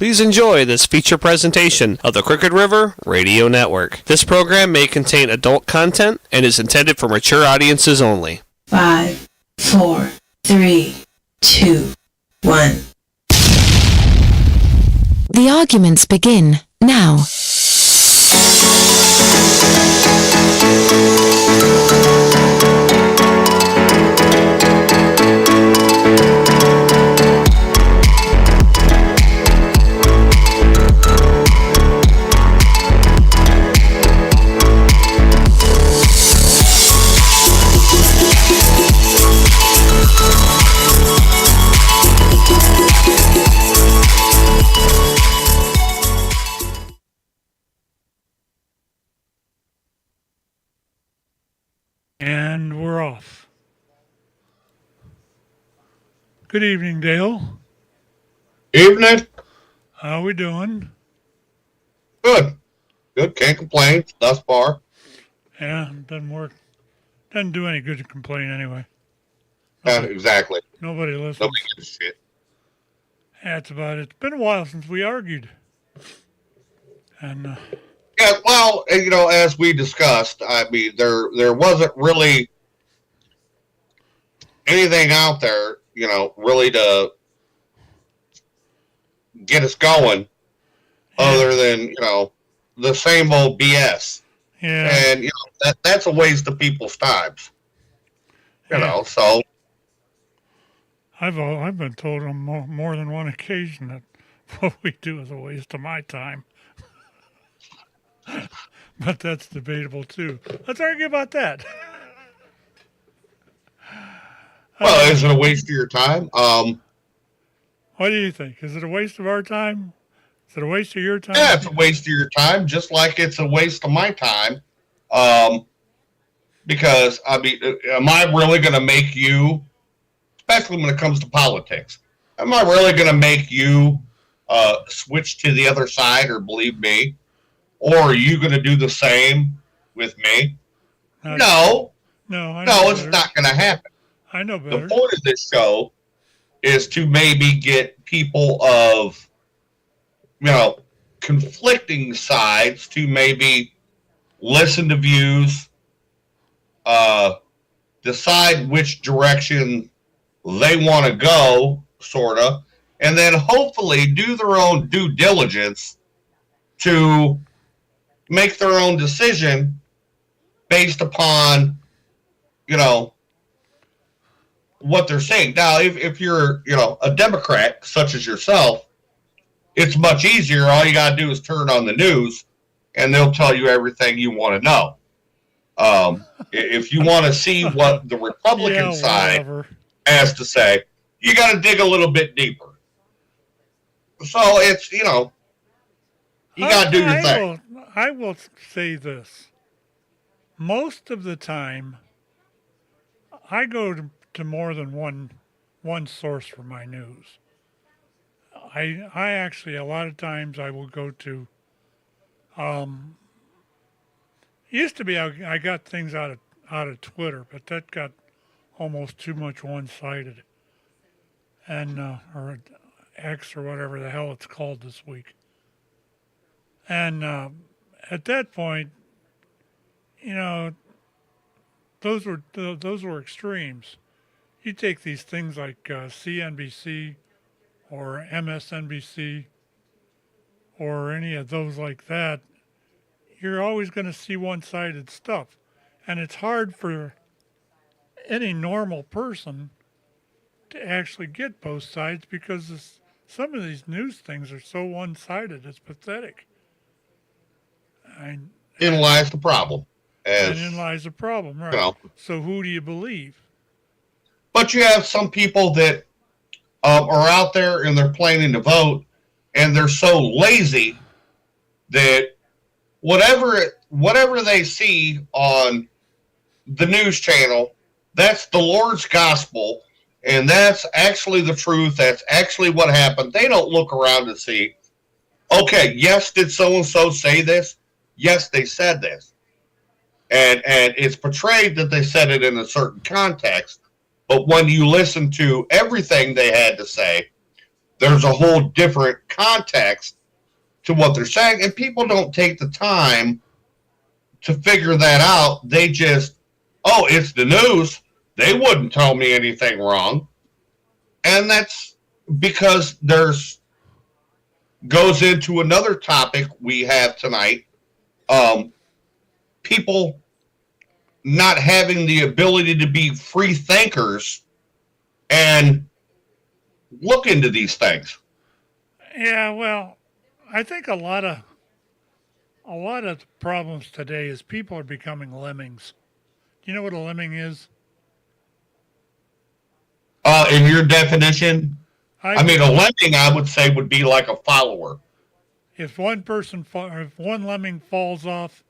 Please enjoy this feature presentation of the Crooked River Radio Network. This program may contain adult content and is intended for mature audiences only. 5, 4, 3, 2, 1. The arguments begin now. And we're off. Good evening, Dale. Evening. How we doing? Good. Good. Can't complain thus far. Yeah, doesn't work. Doesn't do any good to complain anyway. Exactly. Nobody listens. Nobody gives a shit. That's about it. It's been a while since we argued. And yeah, well, as we discussed, I mean, there wasn't really anything out there, really to get us going, other than the same old BS. Yeah. And that's a waste of people's times. So I've been told on more than one occasion that what we do is a waste of my time. But that's debatable too. Let's argue about that. Well, is it a waste of your time? What do you think? Is it a waste of our time? Is it a waste of your time? Yeah, it's a waste of your time, just like it's a waste of my time. Because, I mean, am I really going to make you, especially when it comes to politics, am I really going to make you switch to the other side or believe me? Or are you going to do the same with me? No, it's not going to happen. I know better. The point of this show is to maybe get people of, conflicting sides to maybe listen to views, decide which direction they want to go, sort of, and then hopefully do their own due diligence to make their own decision based upon, what they're saying. Now, if you're, a Democrat such as yourself, it's much easier. All you got to do is turn on the news and they'll tell you everything you want to know. If you want to see what the Republican side has to say, you got to dig a little bit deeper. So it's, you got to do your thing. I will say this. Most of the time, I go to more than one source for my news. I actually, a lot of times I will go to, used to be I got things out of Twitter, but that got almost too much one-sided. And, or X or whatever the hell it's called this week. And at that point, those were extremes. You take these things like CNBC or MSNBC or any of those like that, you're always going to see one-sided stuff. And it's hard for any normal person to actually get both sides because some of these news things are so one-sided, it's pathetic. In lies the problem. And in lies the problem, right. So who do you believe? But you have some people that are out there and they're planning to vote, and they're so lazy that whatever they see on the news channel, that's the Lord's gospel, and that's actually the truth. That's actually what happened. They don't look around and see, okay, yes, did so-and-so say this? Yes, they said this. And it's portrayed that they said it in a certain context. But when you listen to everything they had to say, there's a whole different context to what they're saying, and people don't take the time to figure that out. They just, oh, it's the news. They wouldn't tell me anything wrong. And that's because there's goes into another topic we have tonight. People not having the ability to be free thinkers and look into these things. Yeah, well, I think a lot of the problems today is people are becoming lemmings. Do you know what a lemming is? In your definition, I mean, a think lemming, I would say, would be like a follower. if if one lemming falls off,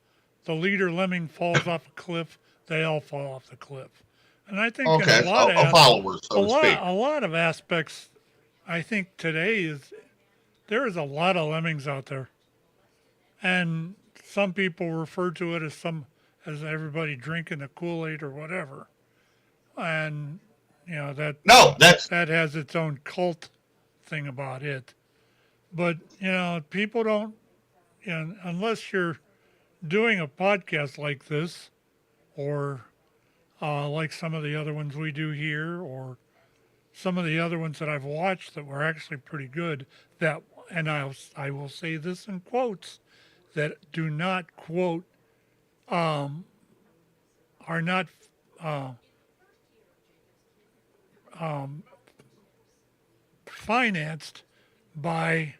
the leader lemming falls off a cliff, they all fall off the cliff. And I think in Okay, a lot a of follower, so to speak. a lot of aspects, I think today is there is a lot of lemmings out there, and some people refer to it as everybody drinking the Kool-Aid or whatever, and No, that's that has its own cult thing about it. But people don't, unless you're doing a podcast like this, or like some of the other ones we do here, or some of the other ones that I've watched that were actually pretty good. And I will say this in quotes, that do not quote, are not financed by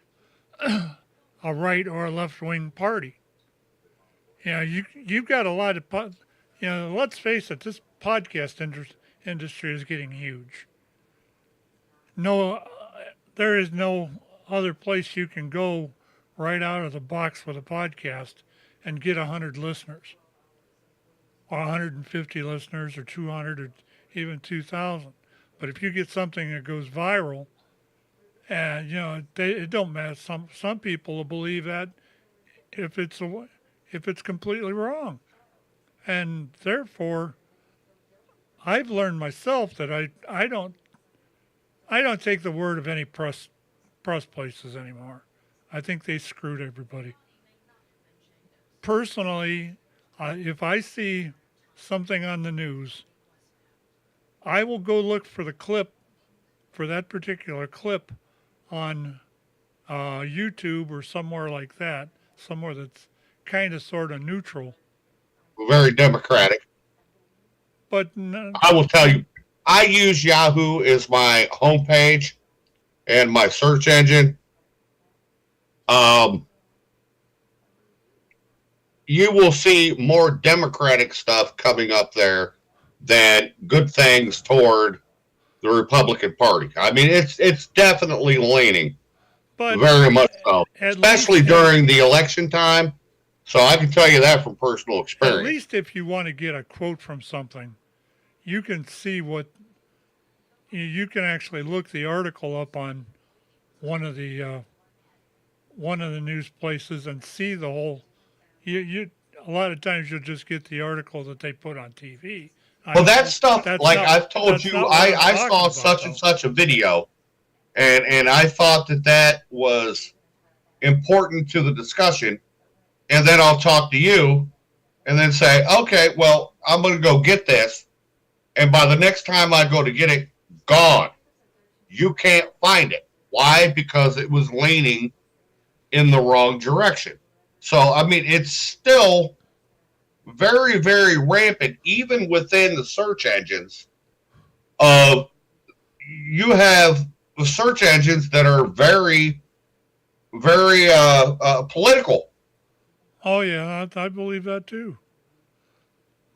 a right or a left wing party. You've got a lot of let's face it, this podcast industry is getting huge. No, there is no other place you can go right out of the box with a podcast and get 100 listeners, or 150 listeners, or 200, or even 2,000. But if you get something that goes viral, and it don't matter. Some people will believe that if it's completely wrong, and therefore, I've learned myself that I don't take the word of any press places anymore. I think they screwed everybody. Personally, if I see something on the news, I will go look for the clip, for that particular clip, on YouTube or somewhere like that, somewhere that's kind of sort of neutral. very democratic. But I will tell you, I use Yahoo as my homepage and my search engine. You will see more democratic stuff coming up there than good things toward the Republican Party. I mean, it's definitely leaning, but very much so, at especially least, during the election time. So I can tell you that from personal at experience. least if you want to get a quote from something, you can see what you can actually look the article up on one of the news places and see the whole. You a lot of times you'll just get the article that they put on TV. Well, that stuff, like not, I've told you, I saw such and such a video, and I thought that was important to the discussion, and then I'll talk to you, and then say, okay, well, I'm going to go get this, and by the next time I go to get it, gone. You can't find it. Why? Because it was leaning in the wrong direction. So, I mean, it's still very, very rampant, even within the search engines. You have the search engines that are very, very political. Oh yeah, I believe that too.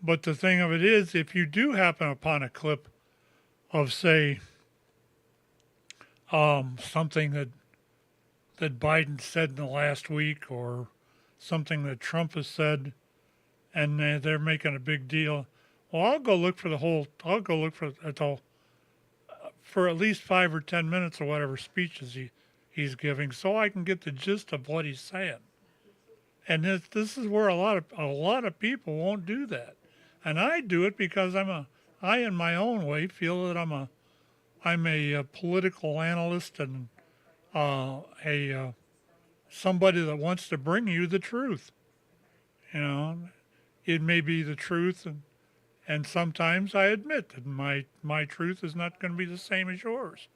But the thing of it is, if you do happen upon a clip of, say, something that Biden said in the last week, or something that Trump has said, and they're making a big deal, well, I'll go look for for at least 5 or 10 minutes or whatever speeches he's giving, so I can get the gist of what he's saying. And this is where a lot of people won't do that. And I do it because I in my own way feel that I'm a political analyst, and somebody that wants to bring you the truth. You know, it may be the truth, and sometimes I admit that my truth is not going to be the same as yours.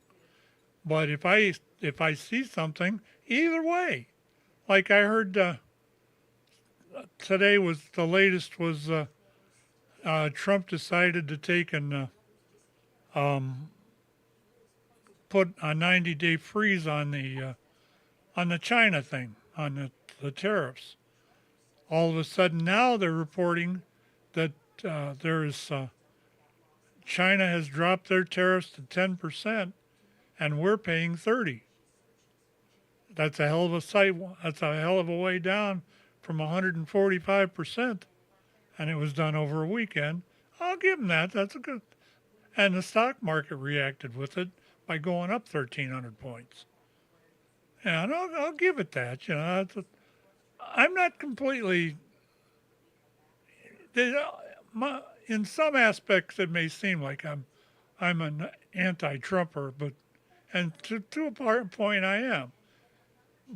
But if I see something, either way, like I heard today was the latest was Trump decided to take and put a 90-day freeze on the China thing, on the tariffs. All of a sudden now they're reporting that China has dropped their tariffs to 10%, and we're paying 30%. That's a hell of a sight. That's a hell of a way down from 145%, and it was done over a weekend. I'll give them that. That's a good. And the stock market reacted with it by going up 1,300 points. And I'll give it that. You know, I'm not completely. In some aspects, it may seem like I'm an anti-Trumper, and to a point I am.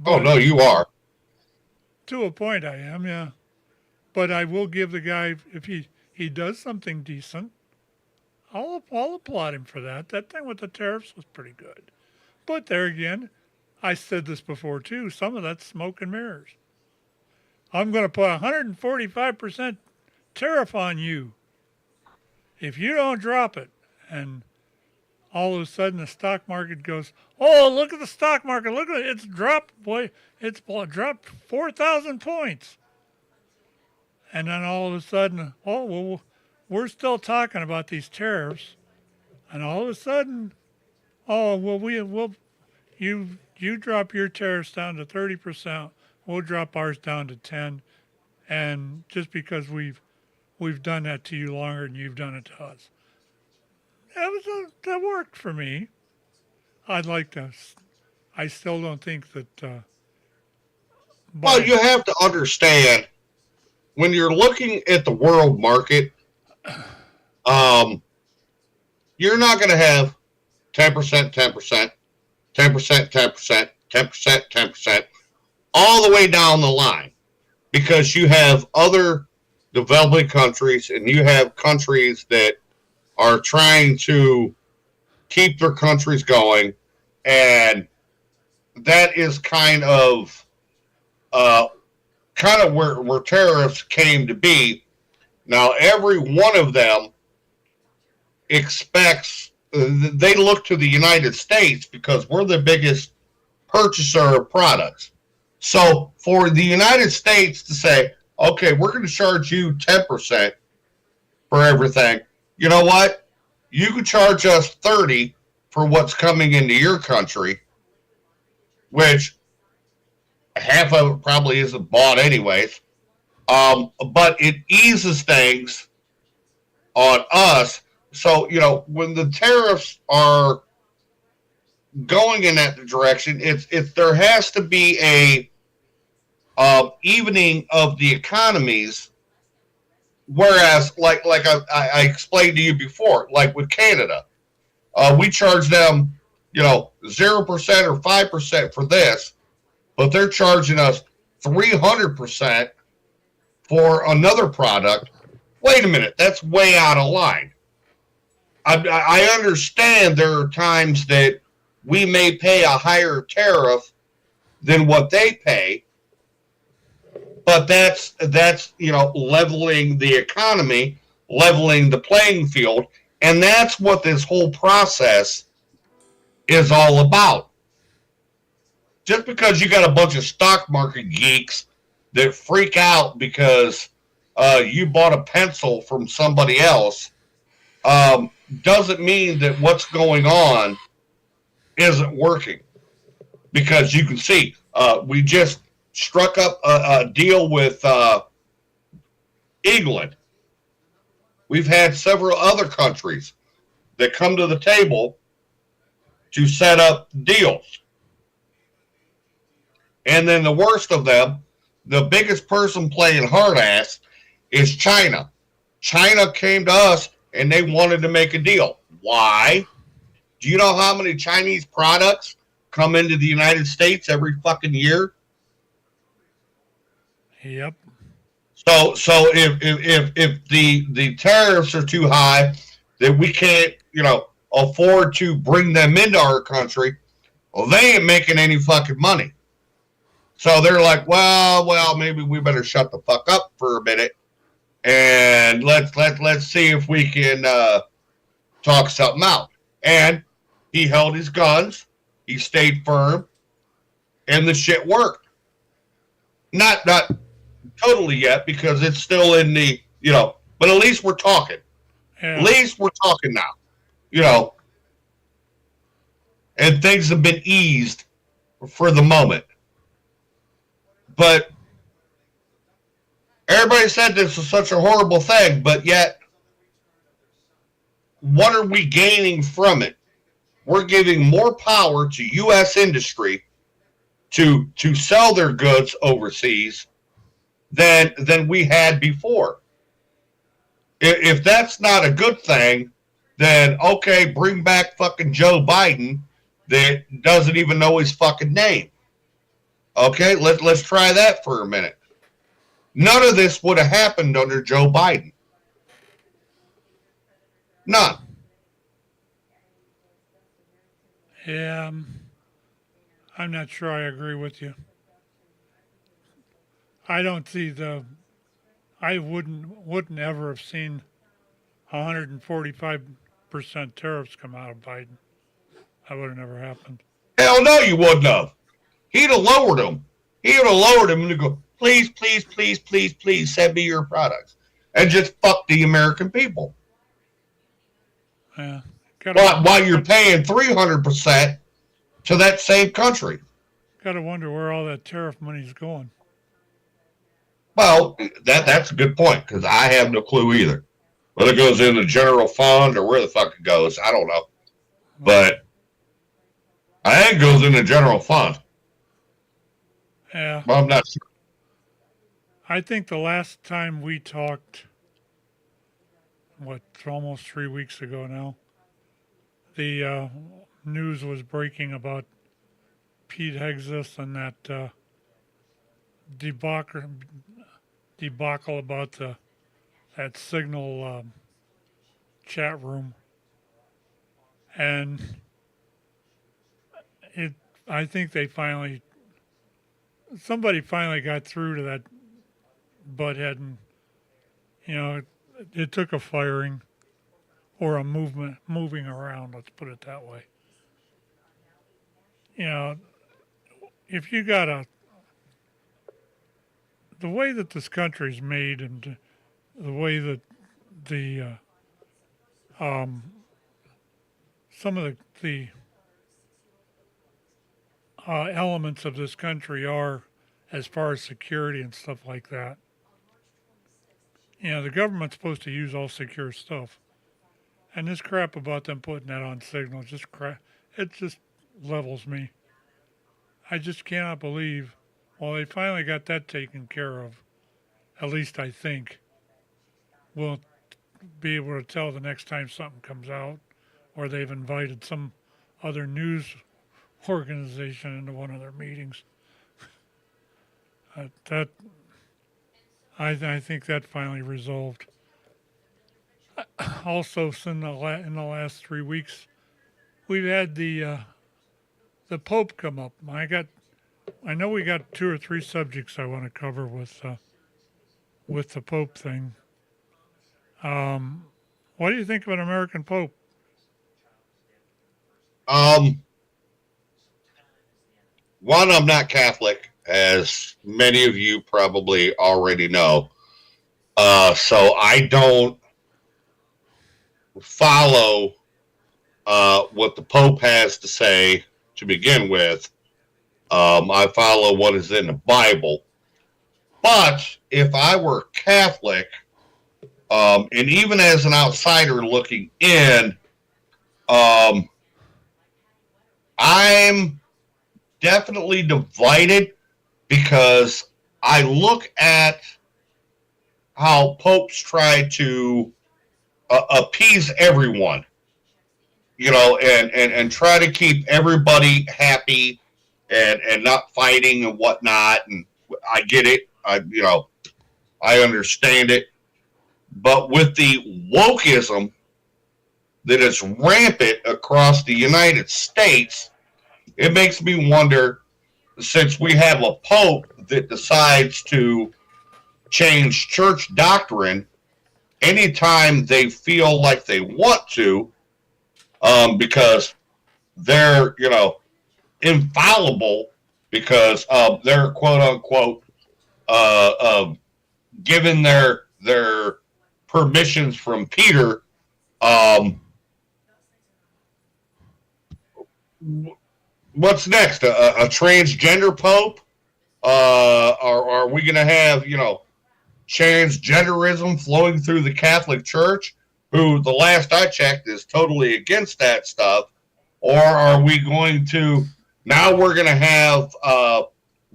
Oh, no, you are. To a point I am, yeah. But I will give the guy, if he does something decent, I'll applaud him for that. That thing with the tariffs was pretty good. But there again, I said this before too, some of that's smoke and mirrors. I'm going to put 145% tariff on you if you don't drop it. And all of a sudden the stock market goes, oh, look at the stock market. Look at it. It's dropped, boy. It's dropped 4,000 points. And then all of a sudden, oh, well, we're still talking about these tariffs. And all of a sudden, oh, well, you drop your tariffs down to 30%. We'll drop ours down to 10%. And just because we've done that to you longer than you've done it to us. That worked for me. I still don't think that. Well, you have to understand, when you're looking at the world market, you're not going to have 10%, 10%, 10%, 10%, 10%, 10%, all the way down the line, because you have other developing countries and you have countries that are trying to keep their countries going, and that is kind of where tariffs came to be. Now, every one of them expects, they look to the United States because we're the biggest purchaser of products. So for the United States to say, okay, we're going to charge you 10% for everything, you know what? You could charge us 30 for what's coming into your country, which half of it probably isn't bought anyways. But it eases things on us. So, you know, when the tariffs are going in that direction, there has to be a evening of the economies. Whereas, like I explained to you before, like with Canada, we charge them, 0% or 5% for this, but they're charging us 300% for another product. Wait a minute, that's way out of line. I understand there are times that we may pay a higher tariff than what they pay, but that's leveling the economy, leveling the playing field, and that's what this whole process is all about. Just because you got a bunch of stock market geeks that freak out because you bought a pencil from somebody else doesn't mean that what's going on isn't working. Because you can see, we just struck up a deal with England. We've had several other countries that come to the table to set up deals. And then the worst of them, the biggest person playing hard ass, is China. China came to us and they wanted to make a deal. Why? Do you know how many Chinese products come into the United States every fucking year. Yep. So if the tariffs are too high that we can't, afford to bring them into our country, well, they ain't making any fucking money. So they're like, well, maybe we better shut the fuck up for a minute and let's see if we can talk something out. And he held his guns, he stayed firm, and the shit worked. Not totally yet because it's still in the, but at least we're talking. Yeah. At least we're talking now, and things have been eased for the moment. But everybody said this was such a horrible thing, but yet, what are we gaining from it? We're giving more power to U.S. industry to sell their goods overseas than we had before. If that's not a good thing, then okay, bring back fucking Joe Biden that doesn't even know his fucking name. Okay, let's try that for a minute. None of this would have happened under Joe Biden. None. Yeah, I'm not sure I agree with you. I don't see I wouldn't ever have seen 145% tariffs come out of Biden. That would have never happened. Hell no, you wouldn't have. He'd have lowered them. He would have lowered them and go, please, please, please, please, please send me your products. And just fuck the American people. Yeah. While you're paying 300% to that same country. Gotta wonder where all that tariff money's going. Well, that's a good point, because I have no clue either. Whether it goes in the general fund or where the fuck it goes, I don't know. But I think it goes in the general fund. Yeah. Well, I'm not sure. I think the last time we talked, almost 3 weeks ago now, the news was breaking about Pete Hegseth and that debacle about that Signal chat room, and I think somebody finally got through to that butthead, and it took a firing or a moving around. Let's put it that way. If you got the way that this country's made and the way that the some of the elements of this country are as far as security and stuff like that. The government's supposed to use all secure stuff. And this crap about them putting that on Signal just crap. It just levels me. I just cannot believe, they finally got that taken care of, at least I think, we'll be able to tell the next time something comes out, or they've invited some other news organization into one of their meetings. I think that finally resolved. Also, in the last 3 weeks, we've had the Pope come up. I know we got 2 or 3 subjects I want to cover with the Pope thing. What do you think of an American Pope? One, I'm not Catholic, as many of you probably already know. So I don't follow what the Pope has to say to begin with. I follow what is in the Bible. But if I were Catholic, and even as an outsider looking in, I'm definitely divided because I look at how popes try to appease everyone and try to keep everybody happy and not fighting and whatnot. And I get it. I understand it. But with the wokeism that is rampant across the United States, it makes me wonder, since we have a pope that decides to change church doctrine anytime they feel like they want to, because they're, infallible, because they're quote unquote given their permissions from Peter. Um, what's next? A transgender pope? Are we going to have transgenderism flowing through the Catholic Church, who the last I checked is totally against that stuff? Or are we going to, now we're going to have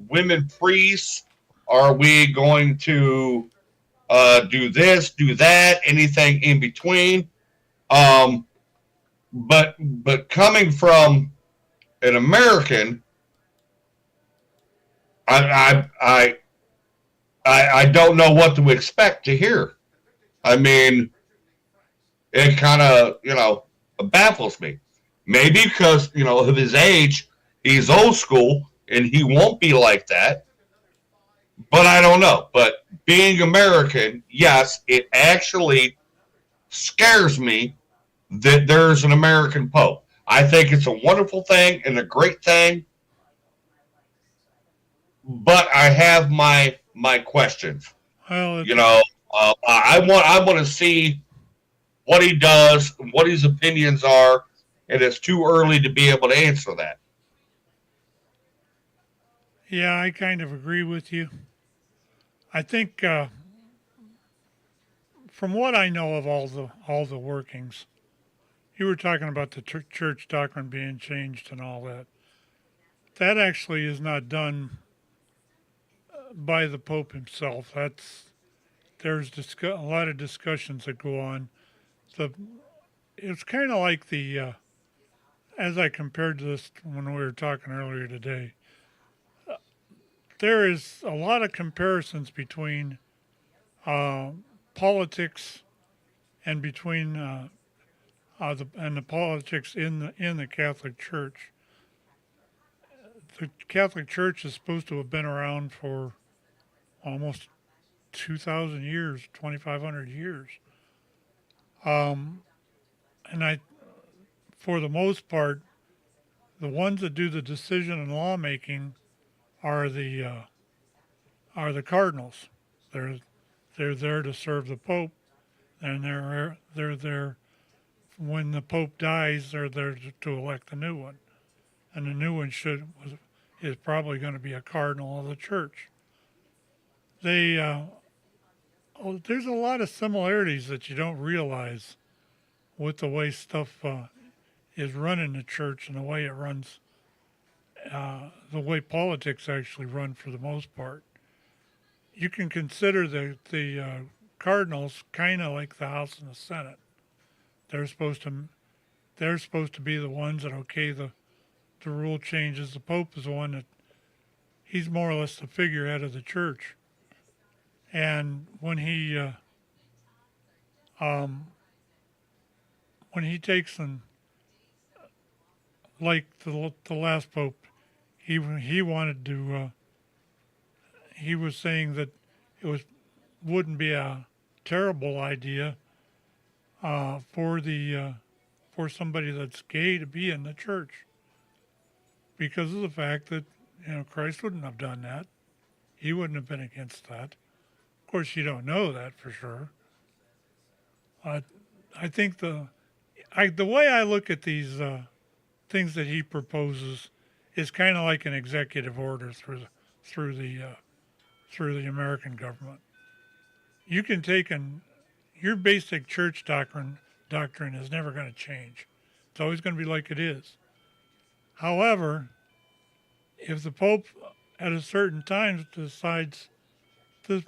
women priests? Are we going to do this, do that, anything in between? But coming from an American, I don't know what to expect to hear. I mean, it kind of baffles me. Maybe because of his age, he's old school and he won't be like that. But I don't know. But being American, yes, it actually scares me that there's an American Pope. I think it's a wonderful thing and a great thing, but I have my questions. Well, I want to see what he does, what his opinions are, and it's too early to be able to answer that. yeah, I kind of agree with you. I think from what I know of all the workings, you were talking about the church doctrine being changed and all that. That actually is not done by the Pope himself. There's a lot of discussions that go on. It's kind of like as I compared to this when we were talking earlier today. There is a lot of comparisons between politics and between the politics in the Catholic Church. The Catholic Church is supposed to have been around for almost 2,000 years, 2,500 years. And for the most part, the ones that do the decision and lawmaking are the cardinals. They're there to serve the Pope, and they're there when the Pope dies. They're there to elect a new one, and the new one is probably going to be a cardinal of the church. There's a lot of similarities that you don't realize with the way stuff is run in the church and the way it runs, the way politics actually run for the most part. You can consider the cardinals kind of like the House and the Senate. They're supposed to be the ones that okay the rule changes. The Pope is the one that he's more or less the figurehead of the church. And when he takes and like the last Pope, he wanted to. He was saying that wouldn't be a terrible idea for somebody that's gay to be in the church, because of the fact that Christ wouldn't have done that. He wouldn't have been against that. Of course, you don't know that for sure. I think the way I look at these things that he proposes is kind of like an executive order through the American government. You can take your basic church doctrine is never going to change. It's always going to be like it is. However, if the Pope at a certain time decides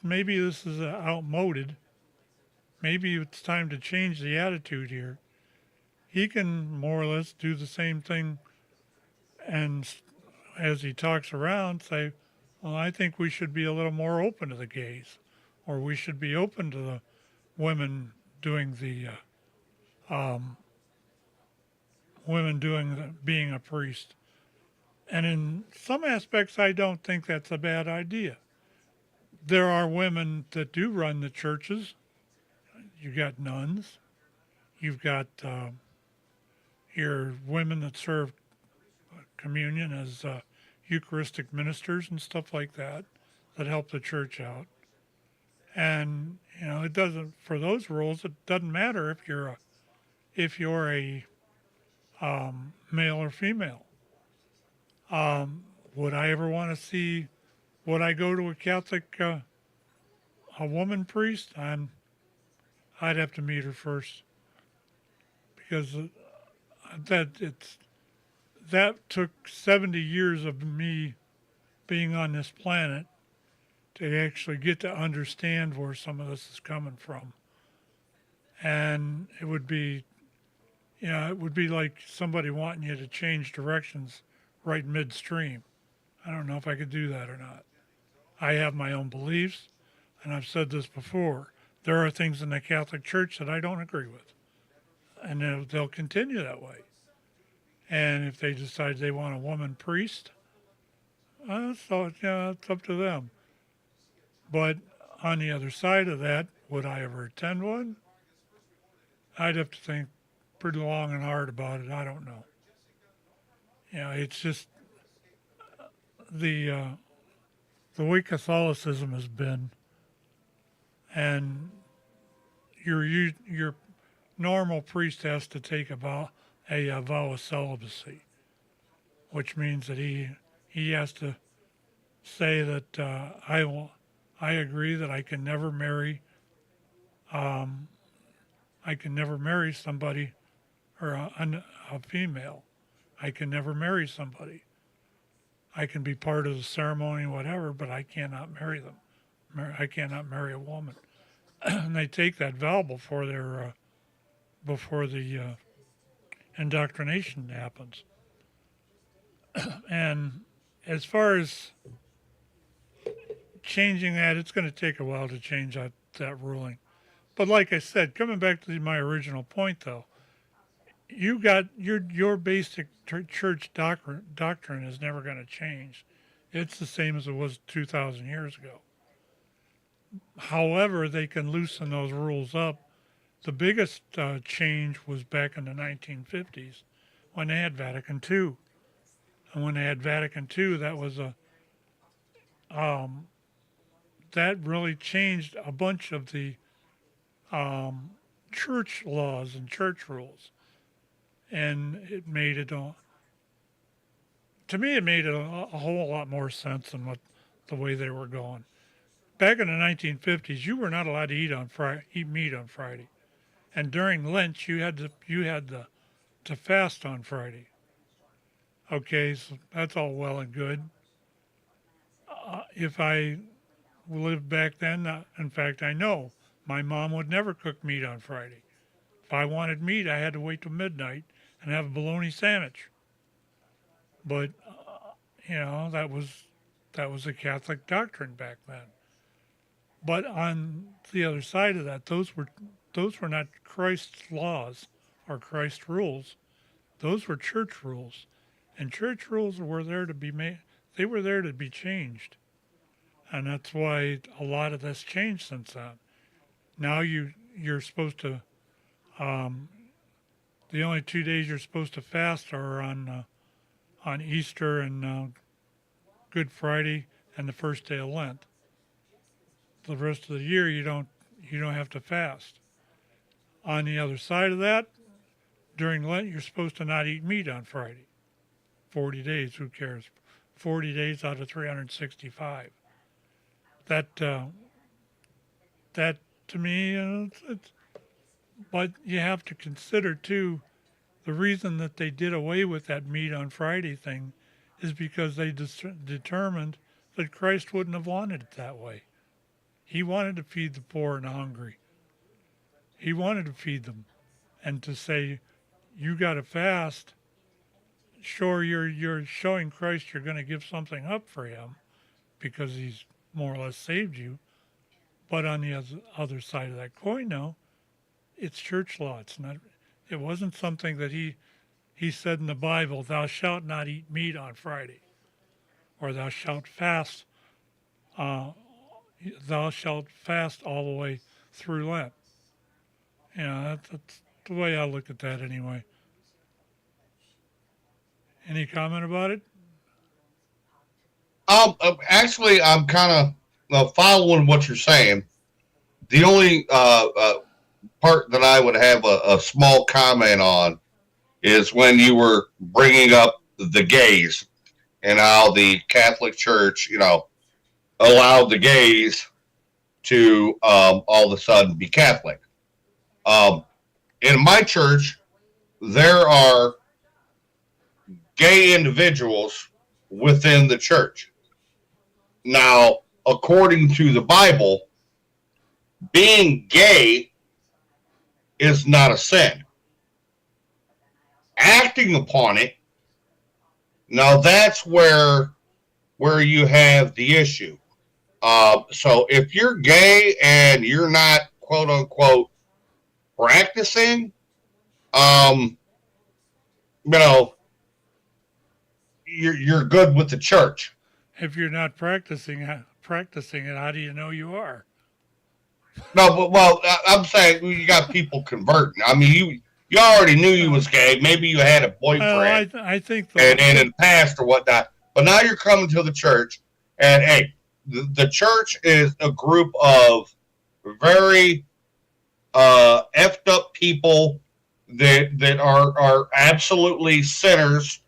maybe this is outmoded, maybe it's time to change the attitude here, he can more or less do the same thing, and as he talks around, say, well, I think we should be a little more open to the gays, or we should be open to the women doing being a priest. And in some aspects, I don't think that's a bad idea. There are women that do run the churches. You got nuns. You've got your women that serve communion as Eucharistic ministers and stuff like that help the church out. And it doesn't, for those roles, it doesn't matter if you're a male or female. Would I ever want to see? Would I go to a Catholic a woman priest? I'd have to meet her first, because that took 70 years of me being on this planet to actually get to understand where some of this is coming from. And it would be like somebody wanting you to change directions right midstream. I don't know if I could do that or not. I have my own beliefs, and I've said this before. There are things in the Catholic Church that I don't agree with, and they'll continue that way. And if they decide they want a woman priest, so it's up to them. But on the other side of that, would I ever attend one? I'd have to think pretty long and hard about it. I don't know. It's just the way Catholicism has been, and your normal priest has to take a vow of celibacy, which means that he has to say that I agree that I can never marry somebody, or a female. I can never marry somebody. I can be part of the ceremony, whatever, but I cannot marry them. I cannot marry a woman. And they take that vow before the indoctrination happens. And as far as changing that, it's going to take a while to change that ruling. But like I said, coming back to my original point, though, you got your basic church doctrine is never going to change. It's the same as it was 2,000 years ago. However, they can loosen those rules up. The biggest change was back in the 1950s when they had Vatican II. And when they had Vatican II, that was that really changed a bunch of the church laws and church rules. And it made it, to me, it made a whole lot more sense than the way they were going. Back in the 1950s, you were not allowed to eat meat on Friday, and during Lent, you had to fast on Friday. Okay, so that's all well and good. If I lived back then, in fact, I know my mom would never cook meat on Friday. If I wanted meat, I had to wait till midnight and have a bologna sandwich. But that was a Catholic doctrine back then. But on the other side of that, those were not Christ's laws or Christ's rules. Those were church rules, and church rules were there to be made. They were there to be changed, and that's why a lot of this changed since then. Now you're supposed to. The only 2 days you're supposed to fast are on Easter and Good Friday and the first day of Lent. The rest of the year you don't have to fast. On the other side of that, during Lent you're supposed to not eat meat on Friday. 40 days, who cares? 40 days out of 365. That to me, it's. But you have to consider, too, the reason that they did away with that meat on Friday thing is because they determined that Christ wouldn't have wanted it that way. He wanted to feed the poor and the hungry. He wanted to feed them and to say, you got to fast. Sure, you're showing Christ you're going to give something up for him because he's more or less saved you. But on the other side of that coin, now it's church law. It's not. It wasn't something that he said in the Bible, "Thou shalt not eat meat on Friday," or "Thou shalt fast." Uh, Thou shalt fast all the way through Lent. Yeah, that's the way I look at that anyway. Any comment about it? Actually, I'm kind of following what you're saying. The only part that I would have a small comment on is when you were bringing up the gays and how the Catholic Church, allowed the gays to all of a sudden be Catholic. Um, in my church, there are gay individuals within the church. Now, according to the Bible, being gay is not a sin. Acting upon it, now that's where you have the issue. So if you're gay and you're not quote unquote practicing, um, you know, you're good with the church. If you're not practicing it, how do you know you are? No, but I'm saying you got people converting. I mean, you already knew you was gay. Maybe you had a boyfriend, I think and in the past or whatnot. But now you're coming to the church, and hey, the church is a group of very effed up people that are absolutely sinners,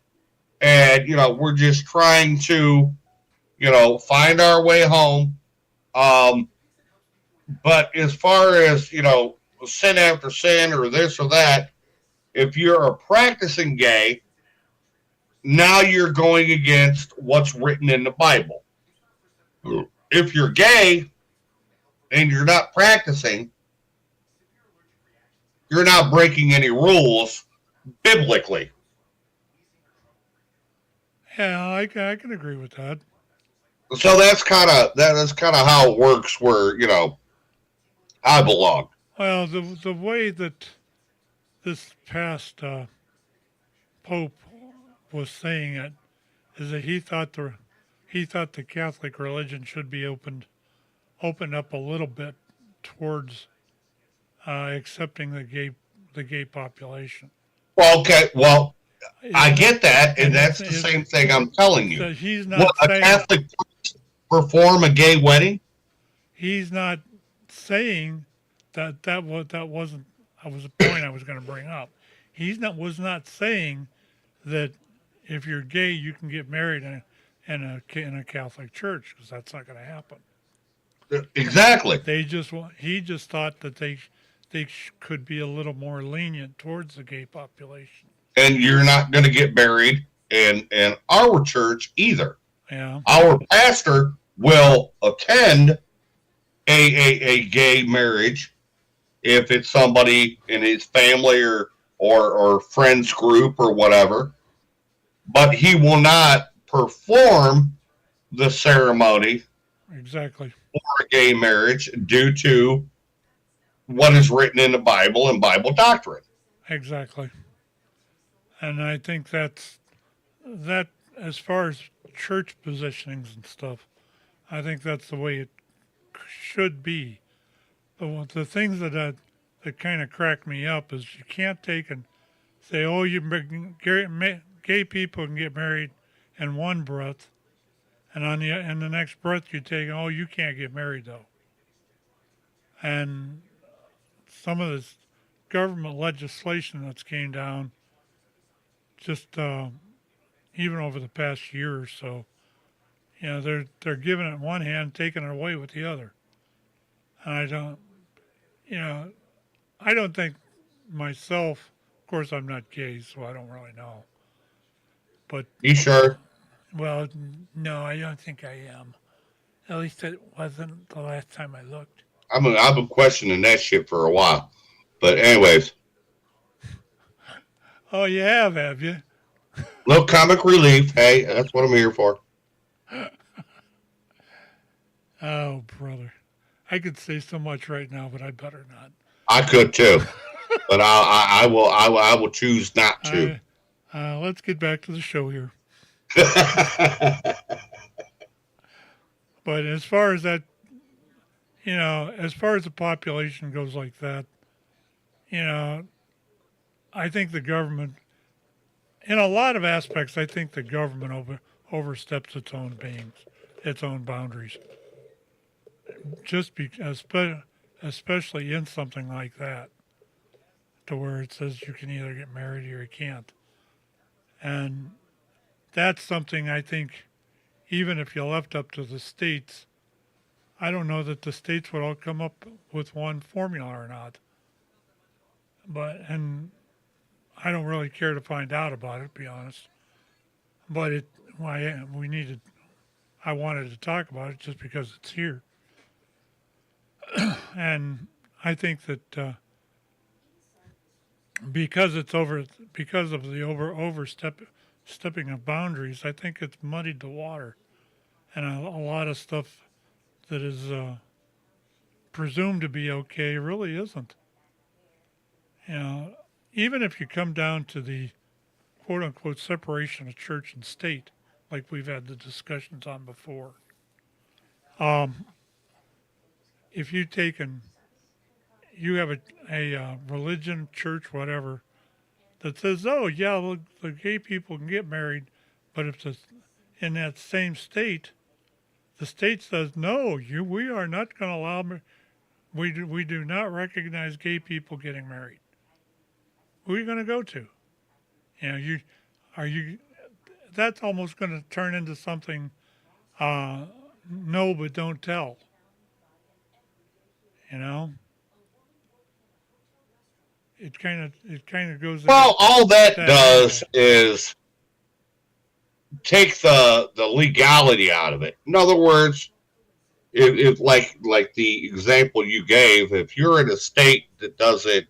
and we're just trying to find our way home. But as far as sin after sin or this or that, if you're a practicing gay, now you're going against what's written in the Bible. If you're gay and you're not practicing, you're not breaking any rules biblically. Yeah, I can agree with that. So that's kind of how it works. Where I belong. Well, the way that this past Pope was saying it is that he thought the Catholic religion should be opened up a little bit towards accepting the gay population. Well, okay. Well, I get that, and that's the same thing I'm telling you. He's not saying, a Catholic perform a gay wedding? He's not saying that wasn't the point I was going to bring up. Was not saying that if you're gay you can get married in a Catholic church, because that's not going to happen. Exactly. He just thought that they could be a little more lenient towards the gay population. And you're not going to get married in our church either. Yeah. Our pastor will attend a gay marriage if it's somebody in his family or friends group or whatever, but he will not perform the ceremony exactly for a gay marriage due to what is written in the Bible and Bible doctrine. Exactly. And I think that as far as church positionings and stuff, I think that's the way it should be. But the things that kind of crack me up is you can't take and say, oh, gay people can get married in one breath, and in the next breath you take, oh, you can't get married though. And some of this government legislation that's came down just even over the past year or so, they're giving it one hand, taking it away with the other. And I don't think myself, of course I'm not gay, so I don't really know. But you sure? Well, no, I don't think I am. At least it wasn't the last time I looked. I've been questioning that shit for a while. But anyways. Oh, you have you? Little comic relief. Hey, that's what I'm here for. Oh, brother. I could say so much right now, but I better not. I could too, but I will choose not to. Let's get back to the show here. But as far as that, as far as the population goes like that, you know, I think the government, in a lot of aspects, I think the government oversteps its own boundaries. Just because, especially in something like that, to where it says you can either get married or you can't. And that's something I think, even if you left up to the states, I don't know that the states would all come up with one formula or not. And I don't really care to find out about it, to be honest. But I wanted to talk about it just because it's here. And I think that because of the stepping of boundaries, I think it's muddied the water, and a lot of stuff that is presumed to be okay really isn't. Even if you come down to the quote unquote separation of church and state, like we've had the discussions on before. If you have a religion, church, whatever, that says, oh, yeah, the gay people can get married, but if in that same state, the state says, no, we are not going to allow, we do not recognize gay people getting married. Who are you going to go to? That's almost going to turn into something, no, but don't tell. It kind of goes. Well, all that does is take the legality out of it. In other words, if like the example you gave, if you're in a state that doesn't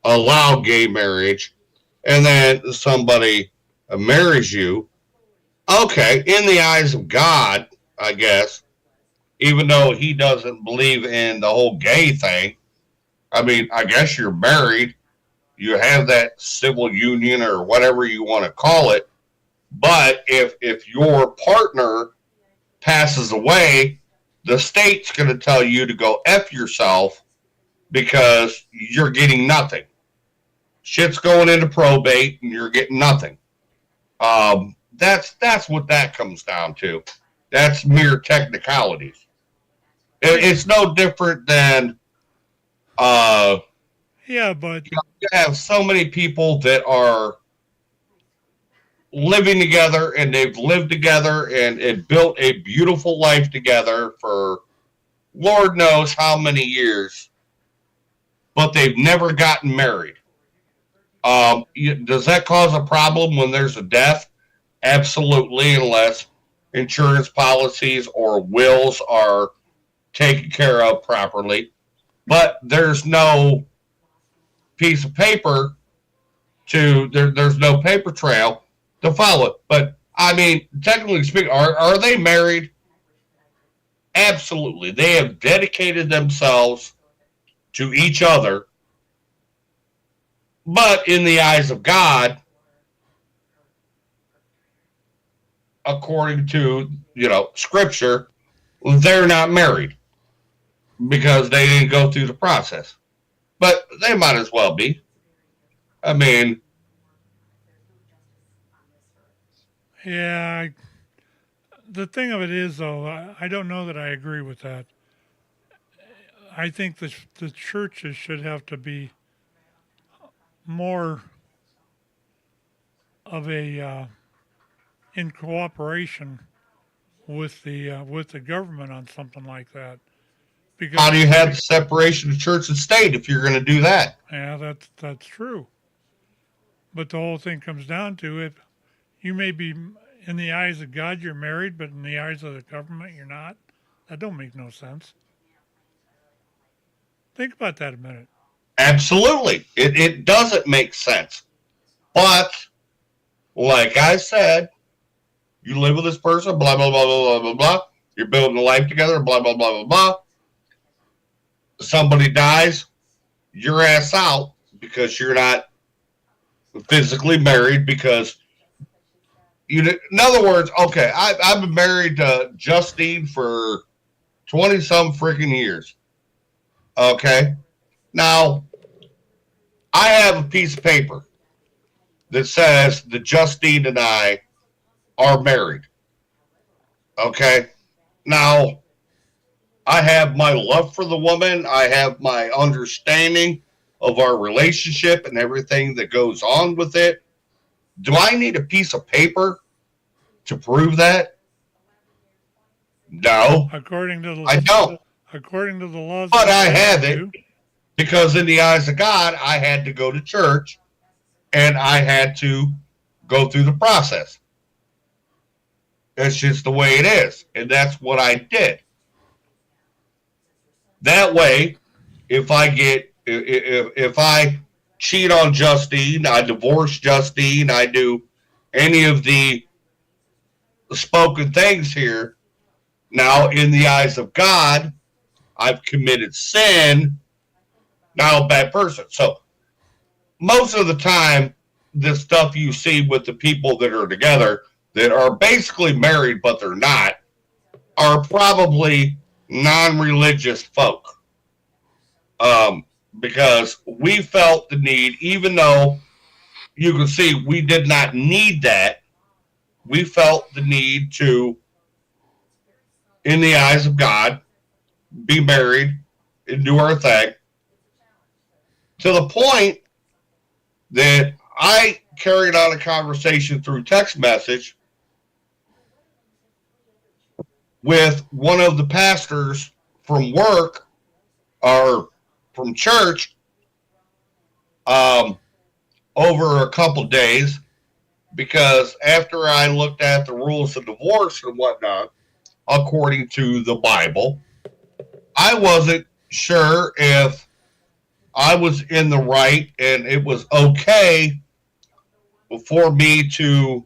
allow gay marriage, and then somebody marries you, okay, in the eyes of God, I guess, even though he doesn't believe in the whole gay thing, I mean, I guess you're married. You have that civil union or whatever you want to call it. But if your partner passes away, the state's going to tell you to go F yourself because you're getting nothing. Shit's going into probate and you're getting nothing. That's what that comes down to. That's mere technicalities. It's no different than yeah, but you have so many people that are living together and they've lived together and built a beautiful life together for Lord knows how many years, but they've never gotten married. Does that cause a problem when there's a death? Absolutely, unless insurance policies or wills are taken care of properly. But there's no piece of paper there's no paper trail to follow. But I mean, technically speaking, are they married? Absolutely. They have dedicated themselves to each other. But in the eyes of God, according to, scripture, they're not married because they didn't go through the process. But they might as well be. I mean, yeah, the thing of it is, though, I don't know that I agree with that. I think the churches should have to be more of a in cooperation with the government on something like that. Because how do you have the separation of church and state if you're going to do that? Yeah, that's true. But the whole thing comes down to, if you may be in the eyes of God you're married, but in the eyes of the government you're not. That don't make no sense. Think about that a minute. Absolutely. It doesn't make sense. But, like I said, you live with this person, blah, blah, blah, blah, blah, blah, blah. You're building a life together, blah, blah, blah, blah, blah. Somebody dies, your ass out because you're not physically married because in other words, okay, I've been married to Justine for 20 some freaking years. Okay. Now, I have a piece of paper that says that Justine and I are married. Okay. Now, I have my love for the woman. I have my understanding of our relationship and everything that goes on with it. Do I need a piece of paper to prove that? No, According to the I don't. According to the laws, but I have it because in the eyes of God, I had to go to church and I had to go through the process. That's just the way it is, and that's what I did. That way, if I cheat on Justine, I divorce Justine, I do any of the spoken things here. Now, in the eyes of God, I've committed sin. Now, I'm a bad person. So, most of the time, the stuff you see with the people that are together that are basically married but they're not are probably non-religious folk. Because we felt the need, even though you can see we did not need that, we felt the need to, in the eyes of God, be married and do our thing to the point that I carried on a conversation through text message with one of the pastors from work or from church over a couple days, because after I looked at the rules of divorce and whatnot, according to the Bible, I wasn't sure if I was in the right and it was okay for me to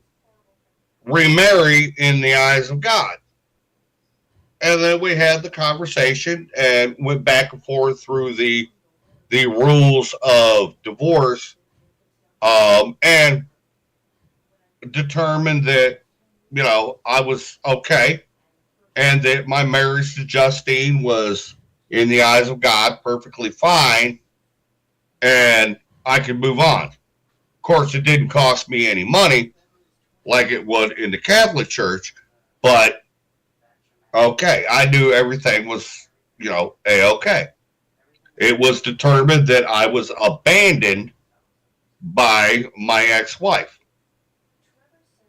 remarry in the eyes of God. And then we had the conversation and went back and forth through the rules of divorce, and determined that, I was okay and that my marriage to Justine was, in the eyes of God, perfectly fine and I could move on. Of course, it didn't cost me any money like it would in the Catholic Church, but okay, I knew everything was, A-okay. It was determined that I was abandoned by my ex-wife,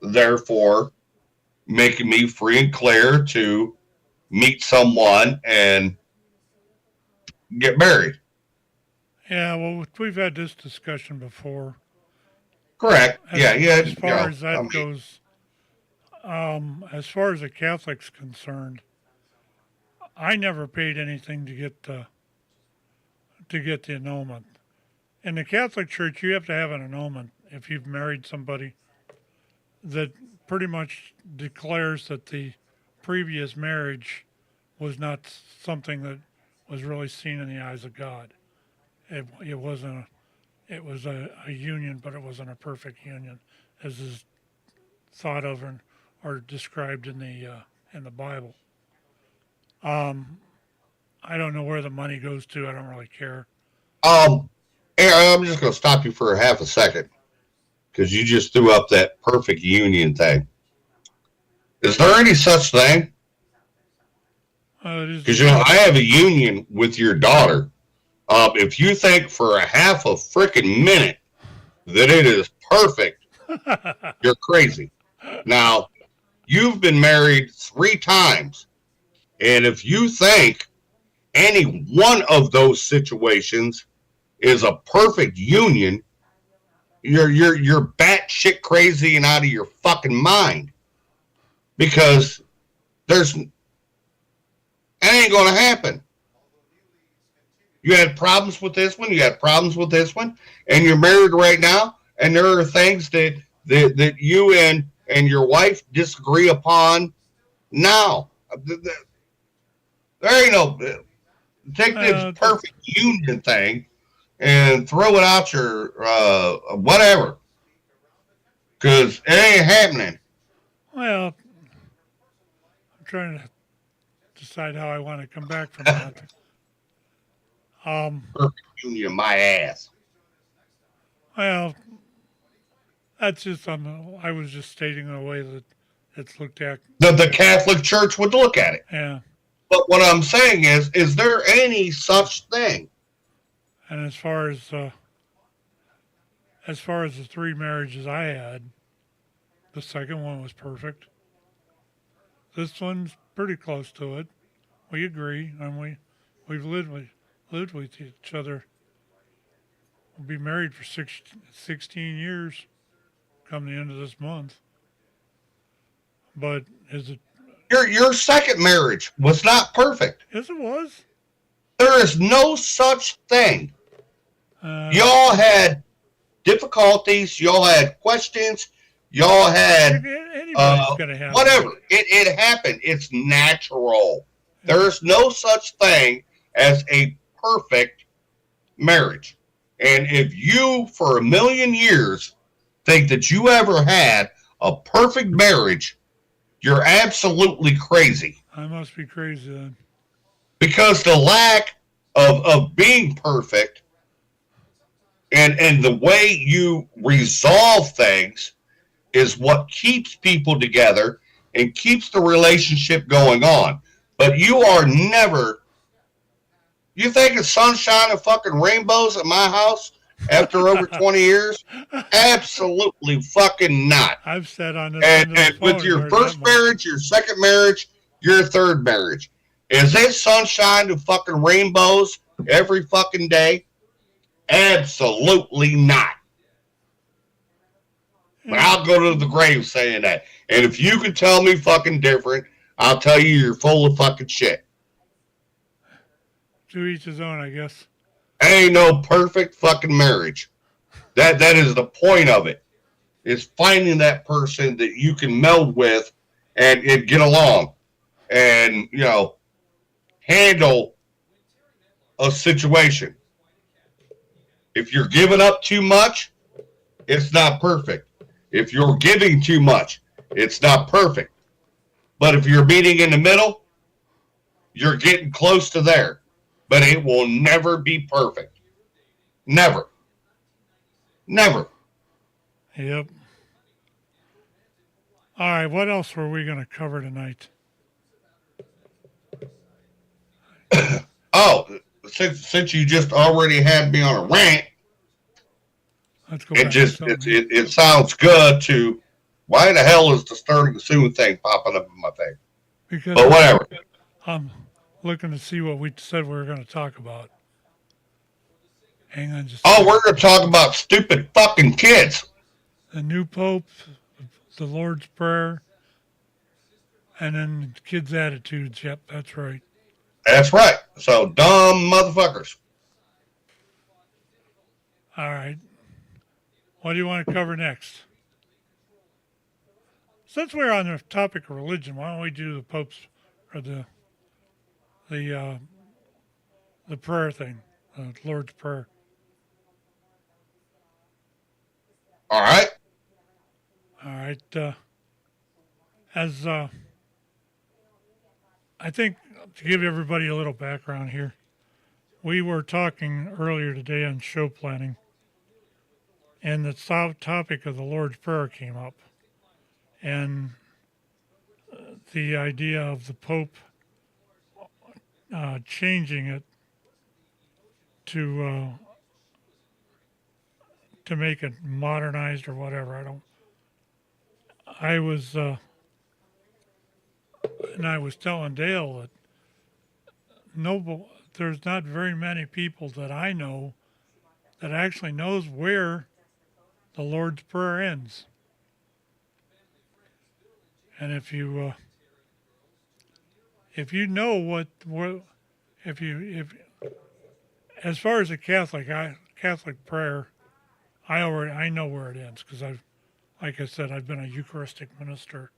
therefore making me free and clear to meet someone and get married. Yeah, well, we've had this discussion before. Correct. Yeah. As far as that goes, as far as the Catholic's concerned, I never paid anything to get the annulment. In the Catholic Church, you have to have an annulment if you've married somebody that pretty much declares that the previous marriage was not something that was really seen in the eyes of God. It wasn't. It was a union, but it wasn't a perfect union, as is thought of or described in the Bible. I don't know where the money goes to. I don't really care. I'm just going to stop you for half a second because you just threw up that perfect union thing. Is there any such thing? Because I have a union with your daughter. If you think for a half a freaking minute that it is perfect, you're crazy. Now, you've been married 3 times, and if you think any one of those situations is a perfect union, you're batshit crazy and out of your fucking mind. Because it ain't going to happen. You had problems with this one, you had problems with this one, and you're married right now. and there are things that you and your wife disagree upon now. There ain't no take this Just, perfect union thing and throw it out your whatever, because it ain't happening. well, I'm trying to decide how I want to come back from that. Um, Perfect union, my ass. well, that's just I was just stating the way that it's looked at. The Catholic Church would look at it. Yeah. But what I'm saying is there any such thing? And as far as the 3 marriages I had, the second one was perfect. This one's pretty close to it. We agree, and we've lived with each other. We'll be married for 16 years come the end of this month. But is it? Your second marriage was not perfect. Yes, it was. There is no such thing. Uh, Y'all had difficulties. Y'all had questions. Y'all had anybody's gonna have whatever. that. It happened. It's natural. There's no such thing as a perfect marriage. And if you, for a million years, think that you ever had a perfect marriage, you're absolutely crazy. I must be crazy then. Because the lack of being perfect and the way you resolve things is what keeps people together and keeps the relationship going on. But you are never. You think it's sunshine and fucking rainbows at my house after over 20 years? Absolutely fucking not. I've said on this And with your first marriage, your second marriage, your third marriage, is it sunshine and fucking rainbows every fucking day? Absolutely not. But I'll go to the grave saying that. And if you can tell me fucking different, I'll tell you you're full of fucking shit. To each his own, I guess. Ain't no perfect fucking marriage. That is the point of it. Is finding that person that you can meld with and get along and, handle a situation. If you're giving up too much, it's not perfect. If you're giving too much, it's not perfect. But if you're meeting in the middle, you're getting close to there. But it will never be perfect. Never. Never. Yep. All right, what else were we going to cover tonight? Oh, since you just already had me on a rant, Let's go back it sounds good to. Why the hell is the Sterling Soon thing popping up in my thing? Because but whatever. I'm looking to see what we said we were going to talk about. Hang on just. Oh, we're going to talk about stupid fucking kids. The new Pope, the Lord's Prayer, and then kids' attitudes. Yep, that's right. That's right. So dumb motherfuckers. All right. What do you want to cover next? Since we're on the topic of religion, why don't we do the Pope's or the prayer thing, the Lord's Prayer? All right. All right. As I think to give everybody a little background here, we were talking earlier today on show planning, and the topic of the Lord's Prayer came up, and the idea of the Pope changing it to make it modernized or whatever. I was telling Dale that there's not very many people that I know that actually knows where the Lord's Prayer ends. And if you know if as far as a Catholic prayer, I know where it ends because like I said, I've been a Eucharistic minister,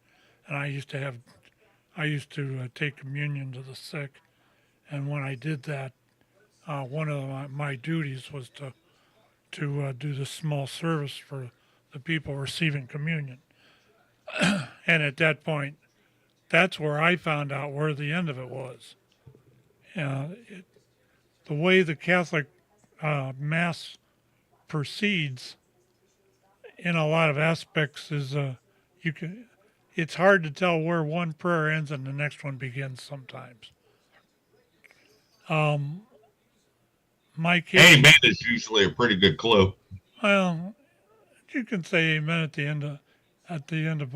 and I used to take communion to the sick, and when I did that, one of my duties was to do the small service for the people receiving communion. And at that point, that's where I found out where the end of it was. The way the Catholic Mass proceeds in a lot of aspects is it's hard to tell where one prayer ends and the next one begins sometimes. My case, Amen is usually a pretty good clue. well, you can say amen at the end of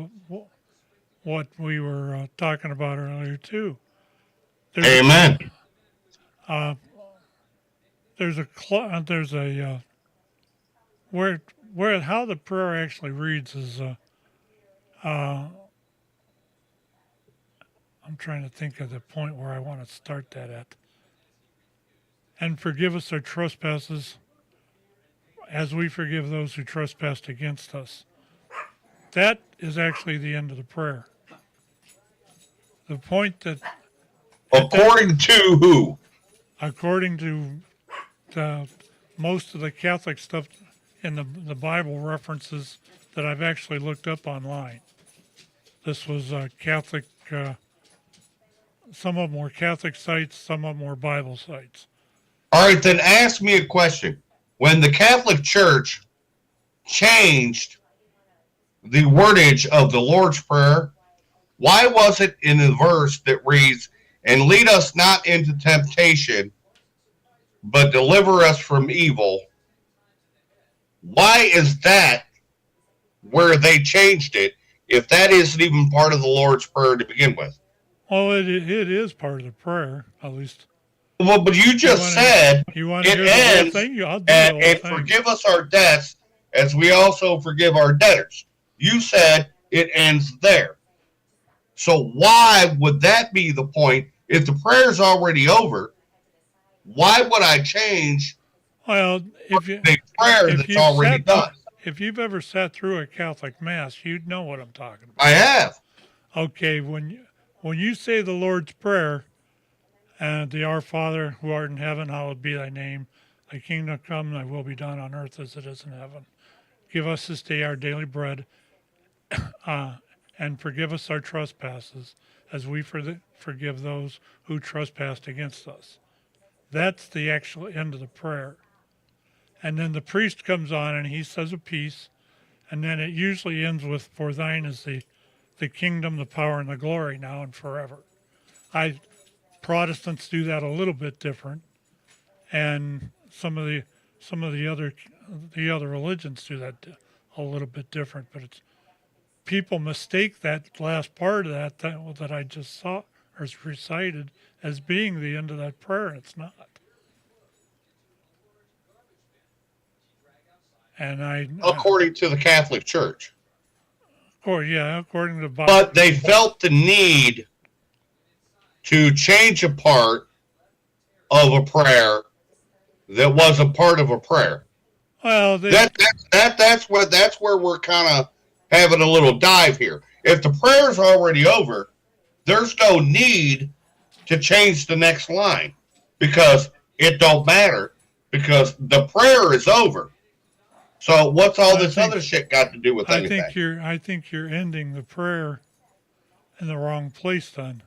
what we were talking about earlier too. Amen. There's a where how the prayer actually reads is I'm trying to think of the point where I want to start that at. And forgive us our trespasses as we forgive those who trespass against us. That is actually the end of the prayer. The point that According to who? according to most of the Catholic stuff in the Bible references that I've actually looked up online. This was Catholic, some of them were Catholic sites, some of them were Bible sites. All right, then ask me a question. When the Catholic Church changed the wordage of the Lord's Prayer, why was it in the verse that reads, "And lead us not into temptation, but deliver us from evil"? Why is that where they changed it if that isn't even part of the Lord's Prayer to begin with? Well, it is part of the prayer, at least. Well, but you just said You want to it hear the whole ends thing? I'll do the and whole thing. forgive us our debts as we also forgive our debtors. You said it ends there. So why would that be the point? If the prayer's already over, why would I change Well, the prayer that's already done? If you've ever sat through a Catholic Mass, you'd know what I'm talking about. I have. Okay, when you say the Lord's Prayer, and the Our Father who art in heaven, hallowed be thy name. Thy kingdom come, thy will be done on earth as it is in heaven. Give us this day our daily bread, and forgive us our trespasses, as we forgive those who trespass against us. That's the actual end of the prayer. And then the priest comes on and he says a piece, and then it usually ends with, "For thine is the kingdom, the power, and the glory, now and forever." Protestants do that a little bit different, and some of the other religions do that a little bit different. But people mistake that last part of that I just saw or recited as being the end of that prayer. It's not. And According to the Catholic Church. According to the Bible. But they felt the need to change a part of a prayer that was a part of a prayer. Well, that's where we're kind of having a little dive here. If the prayer's already over, there's no need to change the next line because it don't matter because the prayer is over. So what's all this other shit got to do with anything? I think you're ending the prayer in the wrong place then.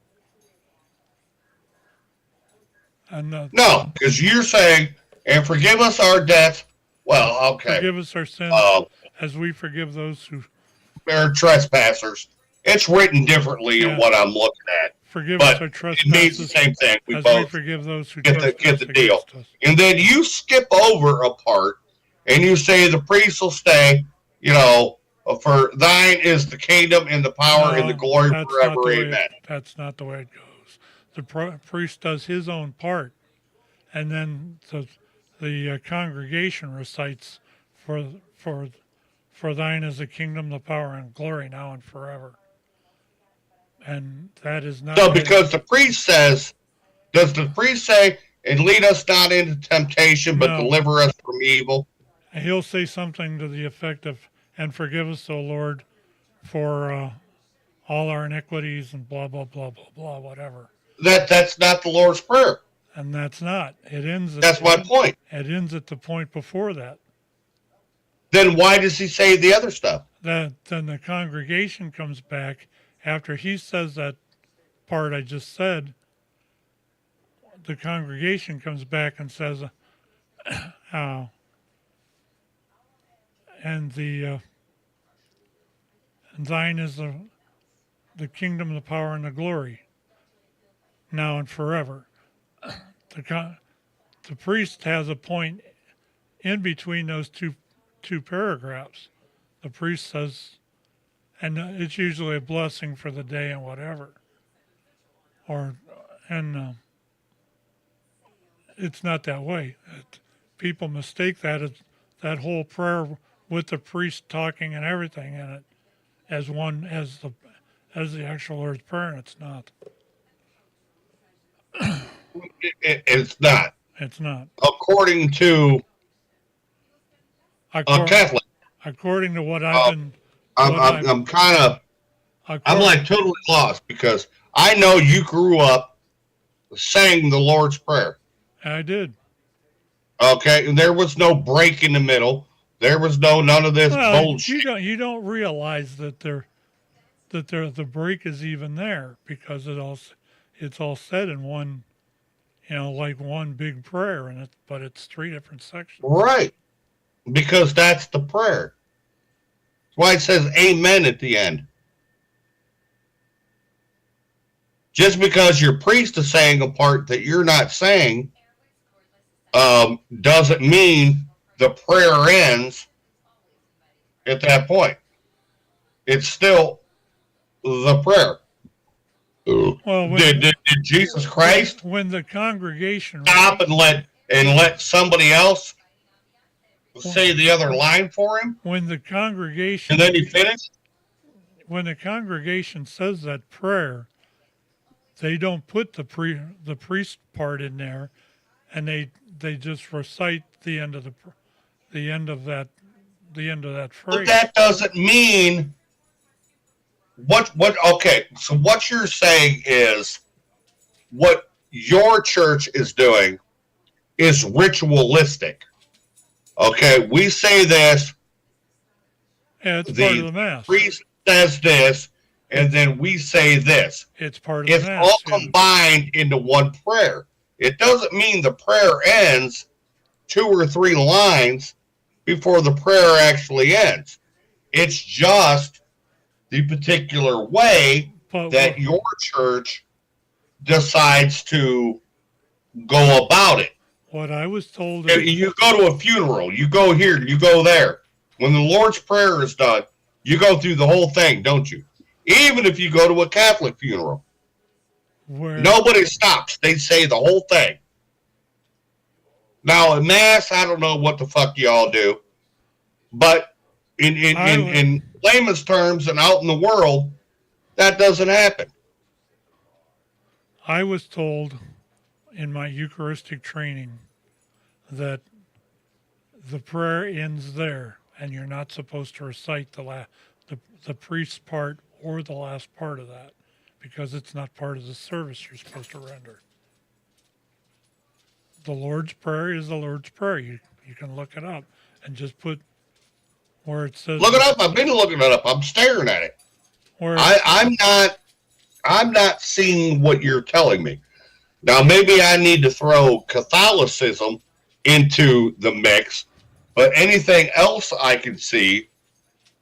No, because you're saying, "And forgive us our debts." Well, okay. Forgive us our sins as we forgive those who are trespassers. It's written differently in what I'm looking at. Forgive but us our trespasses. It means the same thing. We as both we forgive those who get the deal. Us. And then you skip over a part and you say the priest will stay, for thine is the kingdom and the power and the glory forever. Amen. That's not the way it goes. The priest does his own part, and then the congregation recites, for thine is the kingdom, the power, and glory, now and forever. And that is not. So, because the priest says, does the priest say, "And lead us not into temptation, but deliver us from evil"? he'll say something to the effect of, "And forgive us, O Lord, for all our iniquities," and blah blah blah blah blah, whatever. That's not the Lord's Prayer. And that's not. It ends. That's my point. It ends at the point before that. Then why does he say the other stuff? Then the congregation comes back after he says that part I just said. The congregation comes back and says, and thine is the kingdom, the power, and the glory, now and forever. The priest has a point in between those two paragraphs. The priest says, and it's usually a blessing for the day and whatever, it's not that way. People mistake that as that whole prayer with the priest talking and everything in it as the actual Lord's Prayer, and it's not. It's not. It's not. According to a Catholic. According to what I've been. I'm like totally lost because I know you grew up saying the Lord's Prayer. I did. Okay, and there was no break in the middle. There was none of this bullshit. You don't realize that the break is even there because it's all said in one, like one big prayer, but it's three different sections. Right, because that's the prayer. That's why it says amen at the end. Just because your priest is saying a part that you're not saying doesn't mean the prayer ends at that point. It's still the prayer. Well, did Jesus Christ when the congregation stop and let somebody else say the other line for him? When the congregation and then he finished. When the congregation says that prayer, they don't put the priest part in there, and they just recite the end of that phrase. But that doesn't mean what okay, so what you're saying is what your church is doing is ritualistic. Okay, we say this. Yeah, it's part of the Mass. The priest says this, and then we say this. It's part of the Mass. It's all combined into one prayer. It doesn't mean the prayer ends 2 or 3 lines before the prayer actually ends. It's just the particular way that your church decides to go about it. What I was told you go to a funeral, you go here, you go there. When the Lord's Prayer is done, you go through the whole thing, don't you? Even if you go to a Catholic funeral. Nobody stops. They say the whole thing. Now, in Mass, I don't know what the fuck y'all do. But in layman's terms and out in the world, that doesn't happen. I was told in my Eucharistic training that the prayer ends there, and you're not supposed to recite the priest's part or the last part of that, because it's not part of the service you're supposed to render. The Lord's Prayer is the Lord's Prayer. You can look it up and just put where it says. Look it up. I've been looking it up. I'm staring at it. I'm not seeing what you're telling me. Now, maybe I need to throw Catholicism into the mix, but anything else I can see,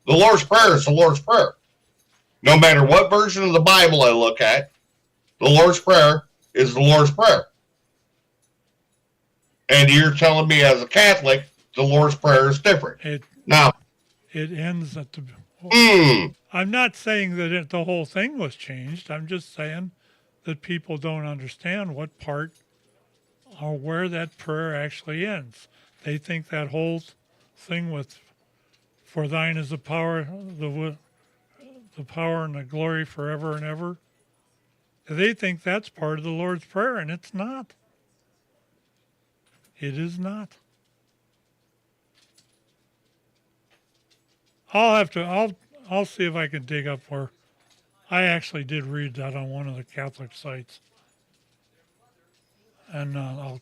the Lord's Prayer is the Lord's Prayer. No matter what version of the Bible I look at, the Lord's Prayer is the Lord's Prayer. And you're telling me as a Catholic, the Lord's Prayer is different. It ends at the... I'm not saying that the whole thing was changed. I'm just saying that people don't understand what part or where that prayer actually ends. They think that whole thing with "For thine is the power, the power and the glory forever and ever," they think that's part of the Lord's Prayer, and it's not. It is not. I'll see if I can dig up where I actually did read that on one of the Catholic sites, and I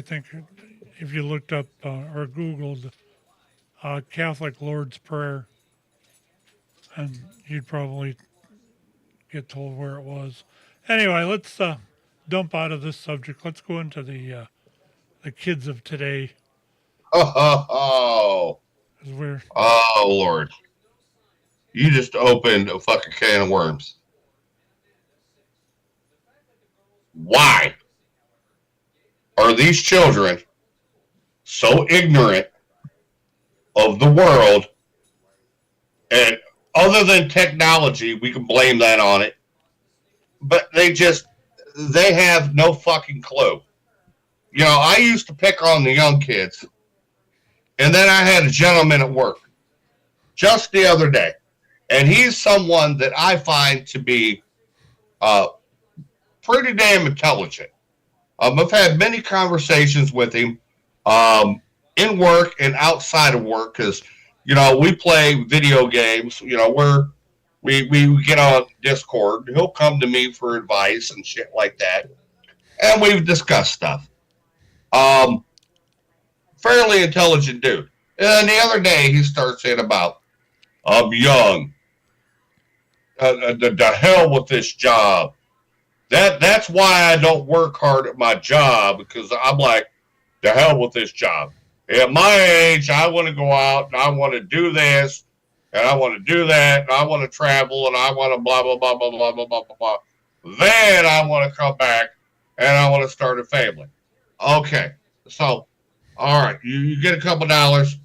think if you looked up or Googled Catholic Lord's Prayer, and you'd probably get told where it was. Anyway, let's dump out of this subject. Let's go into the kids of today. Oh, 'Cause we're oh, Lord. You just opened a fucking can of worms. Why are these children so ignorant of the world? And other than technology, we can blame that on it. But they have no fucking clue. You know, I used to pick on the young kids. And then I had a gentleman at work just the other day. And he's someone that I find to be pretty damn intelligent. I've had many conversations with him in work and outside of work because, you know, we play video games. You know, we get on Discord. He'll come to me for advice and shit like that. And we've discussed stuff. Fairly intelligent dude. And the other day he starts saying about, I'm young. The hell with this job. That's why I don't work hard at my job, because I'm like, the hell with this job. At my age, I want to go out and I want to do this and I want to do that and I want to travel and I want to blah, blah, blah, blah, blah, blah, blah, blah, blah. Then I want to come back and I want to start a family. Okay. So, all right, you get a couple dollars.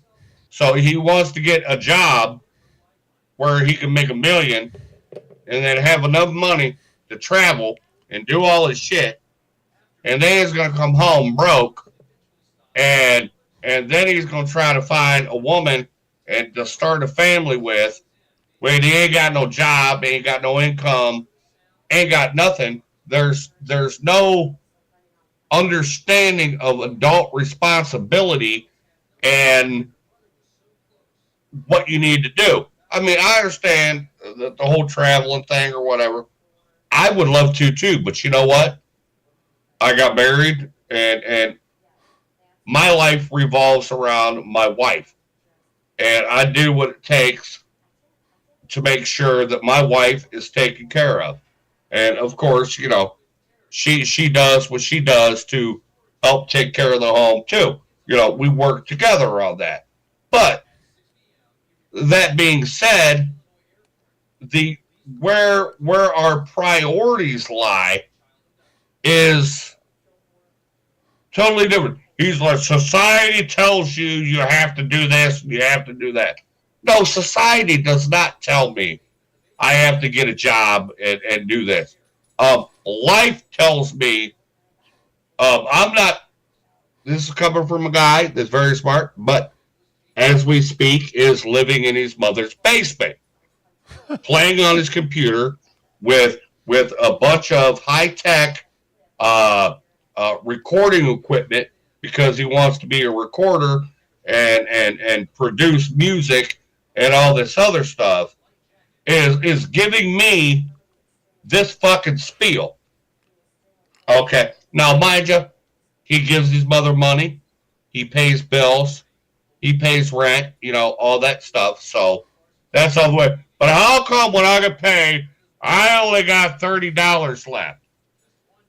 So he wants to get a job where he can make $1 million and then have enough money to travel and do all his shit. And then he's going to come home broke. And then he's going to try to find a woman and to start a family with when he ain't got no job, ain't got no income, ain't got nothing. There's no understanding of adult responsibility and what you need to do. I mean, I understand the whole traveling thing or whatever. I would love to too, but you know what? I got married and my life revolves around my wife. And I do what it takes to make sure that my wife is taken care of. And of course, you know, she does what she does to help take care of the home too. You know, we work together on that. But that being said, where our priorities lie is totally different. He's like, society tells you have to do this and you have to do that. No, society does not tell me I have to get a job and do this. Life tells me I'm not, this is coming from a guy that's very smart, but as we speak is living in his mother's basement, playing on his computer with a bunch of high-tech recording equipment because he wants to be a recorder and produce music and all this other stuff, is giving me this fucking spiel. Okay. Now, mind you, he gives his mother money. He pays bills. He pays rent, you know, all that stuff. So that's all the way. But how come when I get paid, I only got $30 left?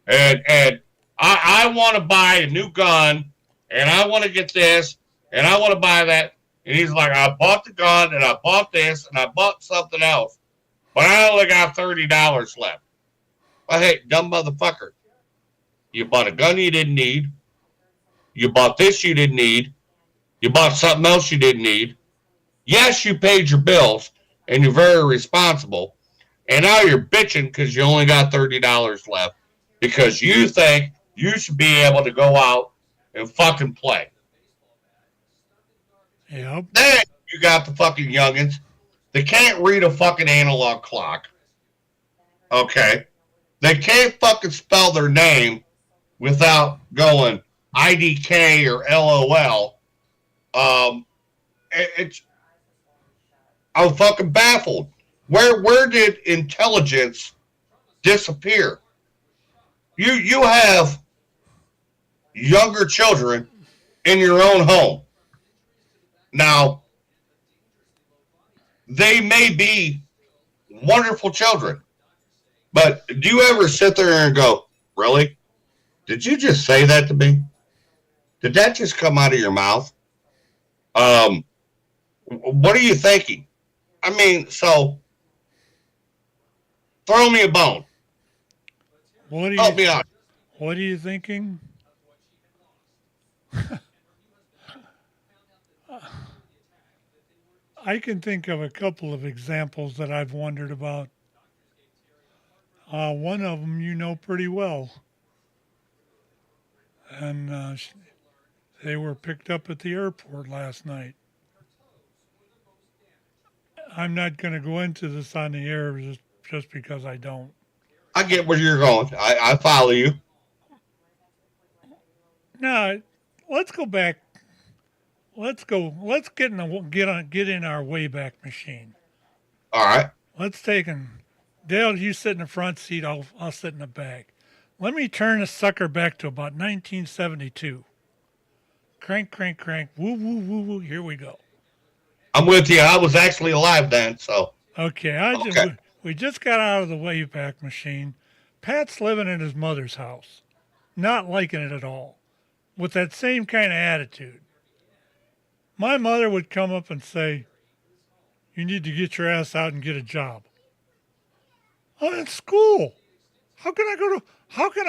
And I want to buy a new gun, and I want to get this, and I want to buy that. And he's like, I bought the gun, and I bought this, and I bought something else. But I only got $30 left. Well, hey, dumb motherfucker. You bought a gun you didn't need. You bought this you didn't need. You bought something else you didn't need. Yes, you paid your bills, and you're very responsible. And now you're bitching because you only got $30 left because you think you should be able to go out and fucking play. Yep. Then you got the fucking youngins. They can't read a fucking analog clock. Okay. They can't fucking spell their name without going IDK or LOL. it's I'm fucking baffled. Where did intelligence disappear? You have younger children in your own home. Now, they may be wonderful children, but do you ever sit there and go, really? Did you just say that to me? Did that just come out of your mouth? Um, what are you thinking? I mean, so throw me a bone. What are Help you me out. What are you thinking? I can think of a couple of examples that I've wondered about. One of them you know pretty well, and they were picked up at the airport last night. I'm not going to go into this on the air just because I don't. I get where you're going. I follow you. Now, let's go back. Let's go. Let's get in our Wayback Machine. All right. Let's take and Dale, you sit in the front seat. I'll sit in the back. Let me turn the sucker back to about 1972. Crank, crank, crank. Woo, woo, woo, woo. Here we go. I'm with you. I was actually alive then, so. Okay, Okay. We just got out of the Wayback Machine. Pat's living in his mother's house, not liking it at all, with that same kind of attitude. My mother would come up and say, "You need to get your ass out and get a job." I'm in school. How can I go to? How can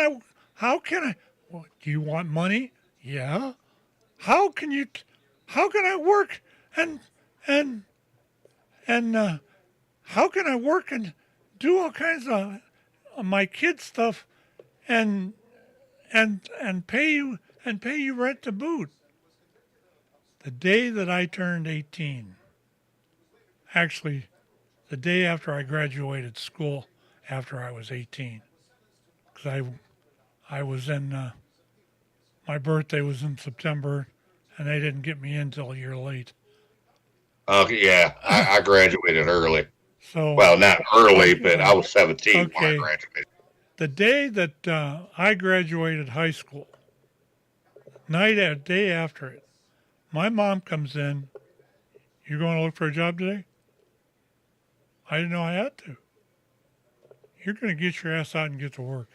I? Well, do you want money? Yeah. How can you? How can I work and and and how can I work and do all kinds of my kids stuff and pay you rent to boot? The day that I turned 18, actually, the day after I graduated school, after I was 18, because I was in my birthday was in September, and they didn't get me in till a year late. Okay, yeah. I graduated early. So Well, not early, but I was 17 when I okay, graduated. the day that I graduated high school, day after it, my mom comes in. You going to look for a job today? I didn't know I had to. You're going to get your ass out and get to work.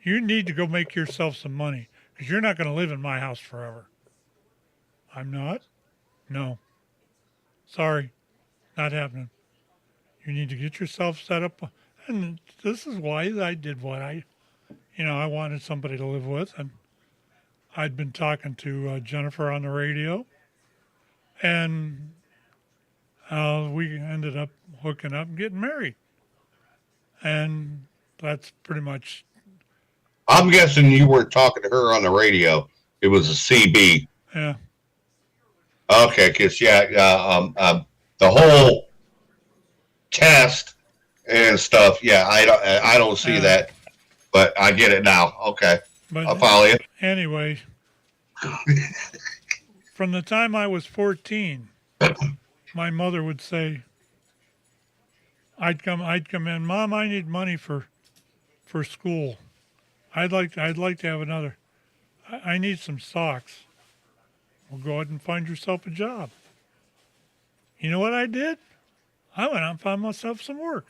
You need to go make yourself some money because you're not going to live in my house forever. I'm not? No. Sorry. Not happening. You need to get yourself set up. And this is why I did what I wanted somebody to live with. And I'd been talking to Jennifer on the radio. And we ended up hooking up and getting married. And that's pretty much. I'm guessing you weren't talking to her on the radio. It was a CB. Yeah. Okay, because the whole test and stuff. Yeah, I don't see that, but I get it now. Okay, But I'll follow you. Anyway, from the time I was 14, my mother would say, I'd come in, Mom, I need money for school. I'd like to have another. I need some socks. Well, go ahead and find yourself a job. You know what I did? I went out and found myself some work.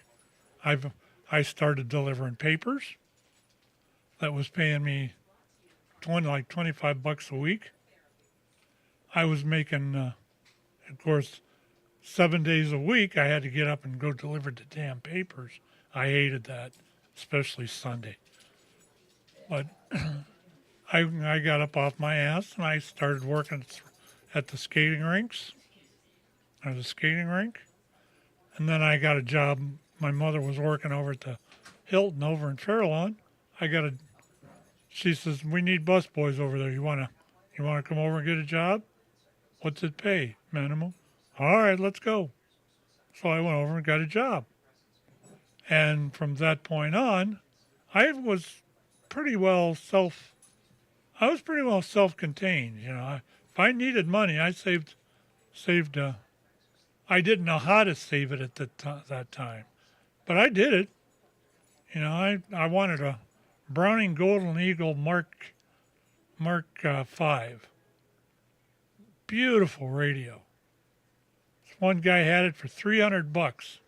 I started delivering papers. That was paying me $25 a week. I was making, of course, 7 days a week. I had to get up and go deliver the damn papers. I hated that, especially Sunday. But I got up off my ass and I started working at the skating rinks, or the skating rink. And then I got a job. My mother was working over at the Hilton over in Fairlawn. She says, we need busboys over there. You wanna come over and get a job? What's it pay? Minimum. All right, let's go. So I went over and got a job. And from that point on, I was pretty well self-contained. If I needed money, I saved. I didn't know how to save it at that time, but I did it. I wanted a Browning Golden Eagle Mark 5. Beautiful radio. This one guy had it for $300.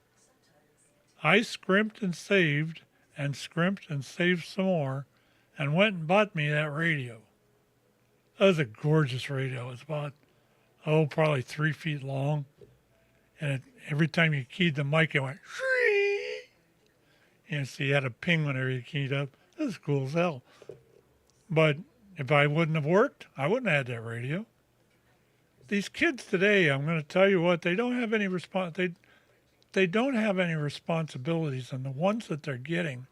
I scrimped and saved some more and went and bought me that radio. That was a gorgeous radio. It was about, probably 3 feet long. And every time you keyed the mic, it went, shriek. So you had a ping whenever you keyed up. It was cool as hell. But if I wouldn't have worked, I wouldn't have had that radio. These kids today, I'm going to tell you what, they don't have any they don't have any responsibilities, and the ones that they're getting,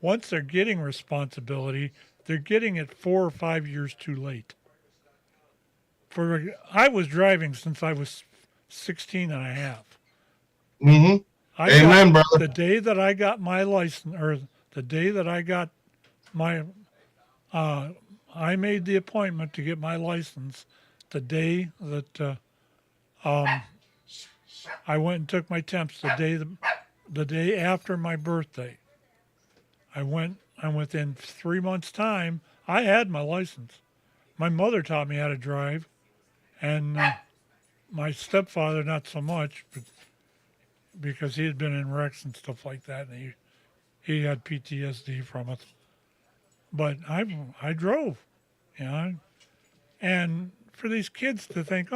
once they're getting responsibility, they're getting it 4 or 5 years too late. I was driving since I was 16 and a half. Mm-hmm. Amen, brother. The day that I got my license, or the day that I got my, I made the appointment to get my license the day that I went and took my temps, the day after my birthday. I went, and within 3 months' time, I had my license. My mother taught me how to drive, and my stepfather not so much, but because he had been in wrecks and stuff like that, and he had PTSD from it. But I drove, and for these kids to think,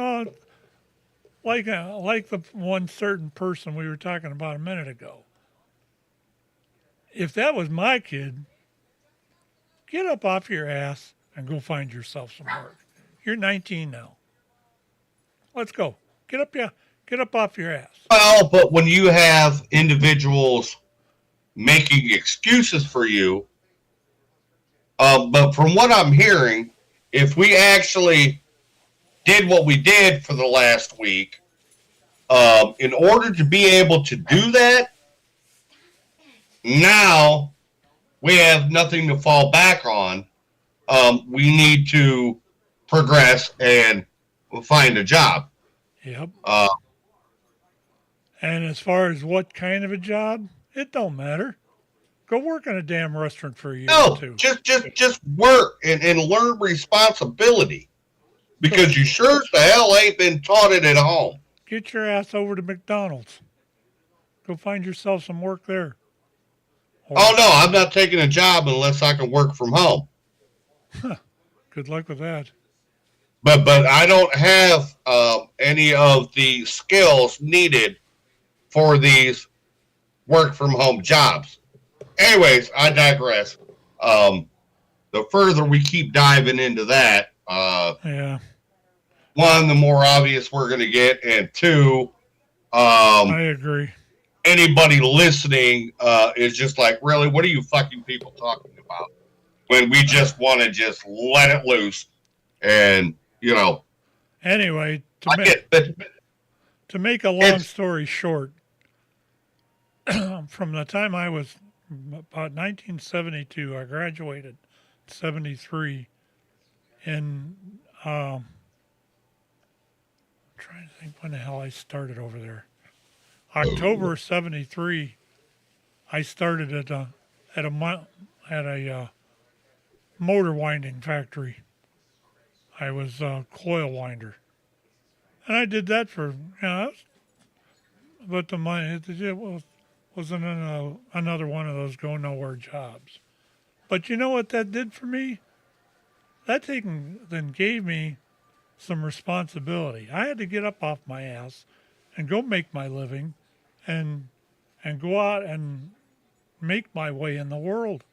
like the one certain person we were talking about a minute ago. If that was my kid, get up off your ass and go find yourself some work. You're 19 now. Let's go. Get up off your ass. Well, but when you have individuals making excuses for you, but from what I'm hearing, if we actually did what we did for the last week, in order to be able to do that, now we have nothing to fall back on. We need to progress and find a job. Yep. And as far as what kind of a job, it don't matter. Go work in a damn restaurant for a year or two. Just work and learn responsibility. Because you sure as the hell ain't been taught it at home. Get your ass over to McDonald's. Go find yourself some work there. No, I'm not taking a job unless I can work from home. Good luck with that. But I don't have any of the skills needed for these work from home jobs. Anyways, I digress. The further we keep diving into that, one, the more obvious we're going to get, and two, I agree. Anybody listening is just like, really, what are you fucking people talking about? When we just want to just let it loose, and Anyway, to make a long story short, from the time I was about 1972, I graduated 73, and I'm trying to think when the hell I started over there. October 73, I started at a motor winding factory. I was a coil winder, and I did that for but the money it wasn't another one of those go nowhere jobs. But you know what that did for me? That then gave me some responsibility. I had to get up off my ass and go make my living, and go out and make my way in the world.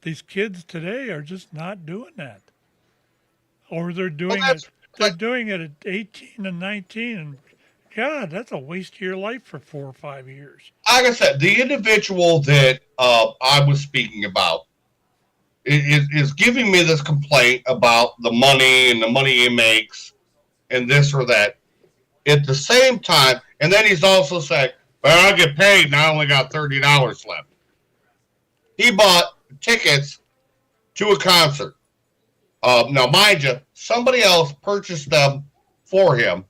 These kids today are just not doing that. Or they're doing it at 18 and 19, and God, that's a waste of your life for 4 or 5 years. Like I said, the individual that I was speaking about is giving me this complaint about the money and the money he makes and this or that. At the same time, and then he's also saying, well, I'll get paid and I only got $30 left. He bought tickets to a concert. Now, mind you, somebody else purchased them for him,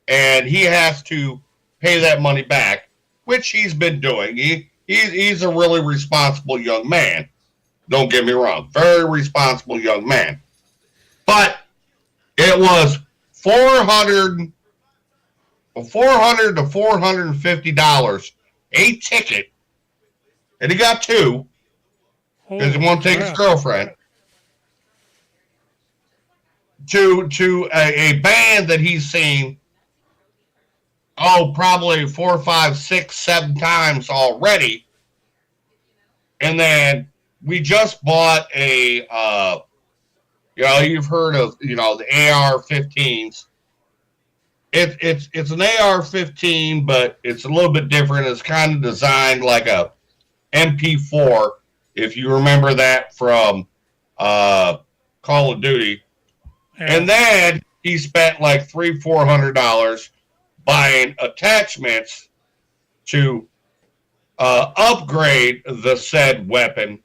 and he has to pay that money back, which he's been doing. He's a really responsible young man. Don't get me wrong, very responsible young man. But it was 400 to $450 a ticket, and he got two because he wanted to take his girlfriend to a band that he's seen probably 4, 5, 6, 7 times already. And then we just bought a you've heard of the AR-15s. It's an AR-15, but it's a little bit different. It's kind of designed like a MP4, if you remember that from Call of Duty. Yeah. And then he spent like $300-400 buying attachments to upgrade the said weapon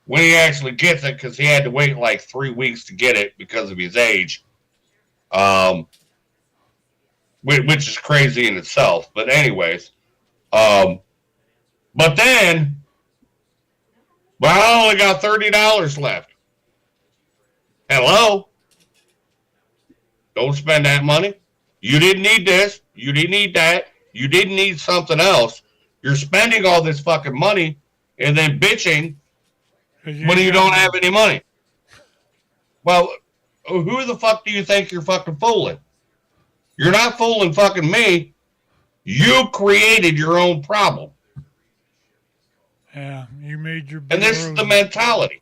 when he actually gets it, because he had to wait like 3 weeks to get it because of his age, which is crazy in itself. But anyways, but then, I only got $30 left. Hello? Don't spend that money. You didn't need this. You didn't need that. You didn't need something else. You're spending all this fucking money and then bitching when you don't have any money. Well, who the fuck do you think you're fucking fooling? You're not fooling fucking me. You created your own problem. Yeah, you made your... And this is the mentality.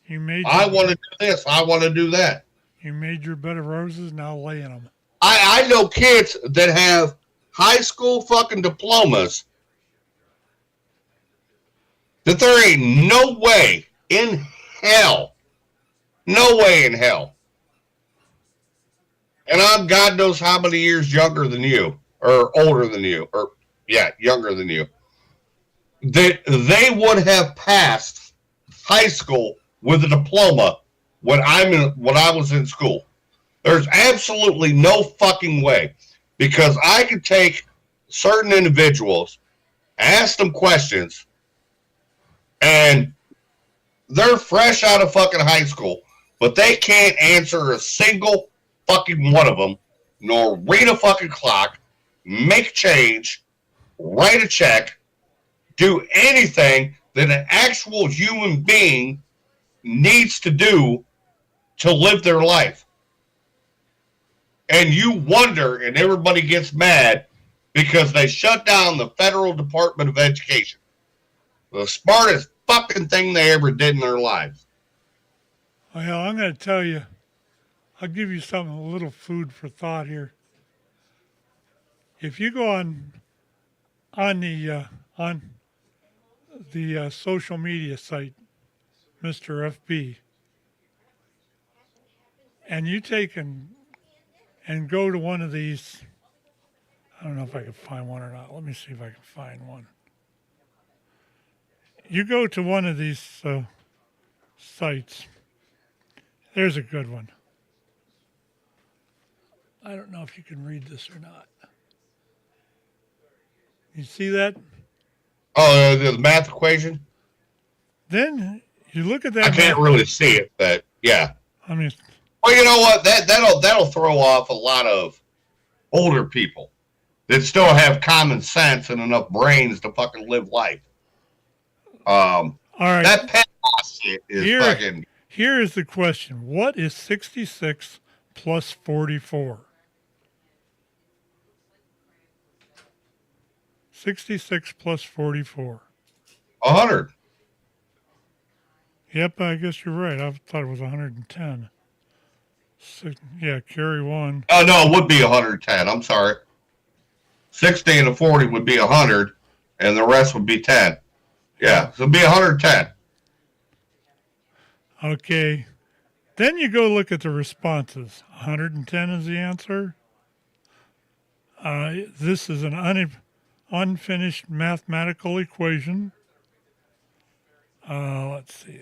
I want to do this. I want to do that. You made your bed of roses, now lay in them. I know kids that have high school fucking diplomas that there ain't no way in hell, and I'm God knows how many years younger than you, or older than you, or younger than you, that they would have passed high school with a diploma when I was in school. There's absolutely no fucking way, because I could take certain individuals, ask them questions, and they're fresh out of fucking high school, but they can't answer a single fucking one of them, nor read a fucking clock, make change, write a check, do anything that an actual human being needs to do to live their life. And you wonder, and everybody gets mad because they shut down the Federal Department of Education. The smartest fucking thing they ever did in their lives. Well, I'm going to tell you, I'll give you something, a little food for thought here. If you go on the social media site, Mr. FB, and you take and go to one of these, I don't know if I can find one or not. Let me see if I can find one. You go to one of these sites. There's a good one. I don't know if you can read this or not. You see that? Oh, the math equation? Then you look at that. I can't really see it, but yeah. I mean, well, you know what? That'll throw off a lot of older people that still have common sense and enough brains to fucking live life. All right. That Pentecost shit is fucking. Here is the question: what is 66 plus 44? 66 plus 44. 100. Yep, I guess you're right. I thought it was 110. Carry one. Oh, no, it would be 110. I'm sorry. 60 and a 40 would be 100, and the rest would be 10. Yeah, so it'd be 110. Okay. Then you go look at the responses. 110 is the answer. This is an unfinished mathematical equation. Let's see.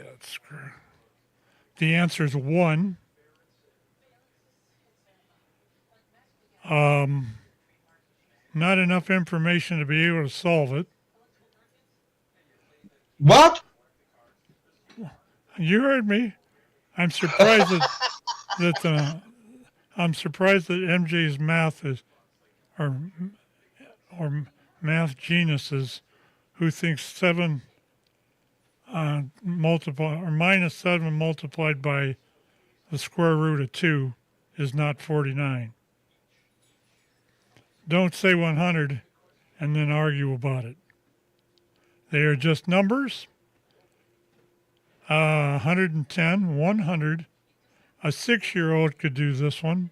The answer is 1. Not enough information to be able to solve it. What? You heard me. I'm surprised I'm surprised that MJ's math is, or math geniuses, who thinks 7 minus 7 multiplied by the square root of 2 is not 49. Don't say 100 and then argue about it. They are just numbers. 110, 100. A 6-year-old could do this one.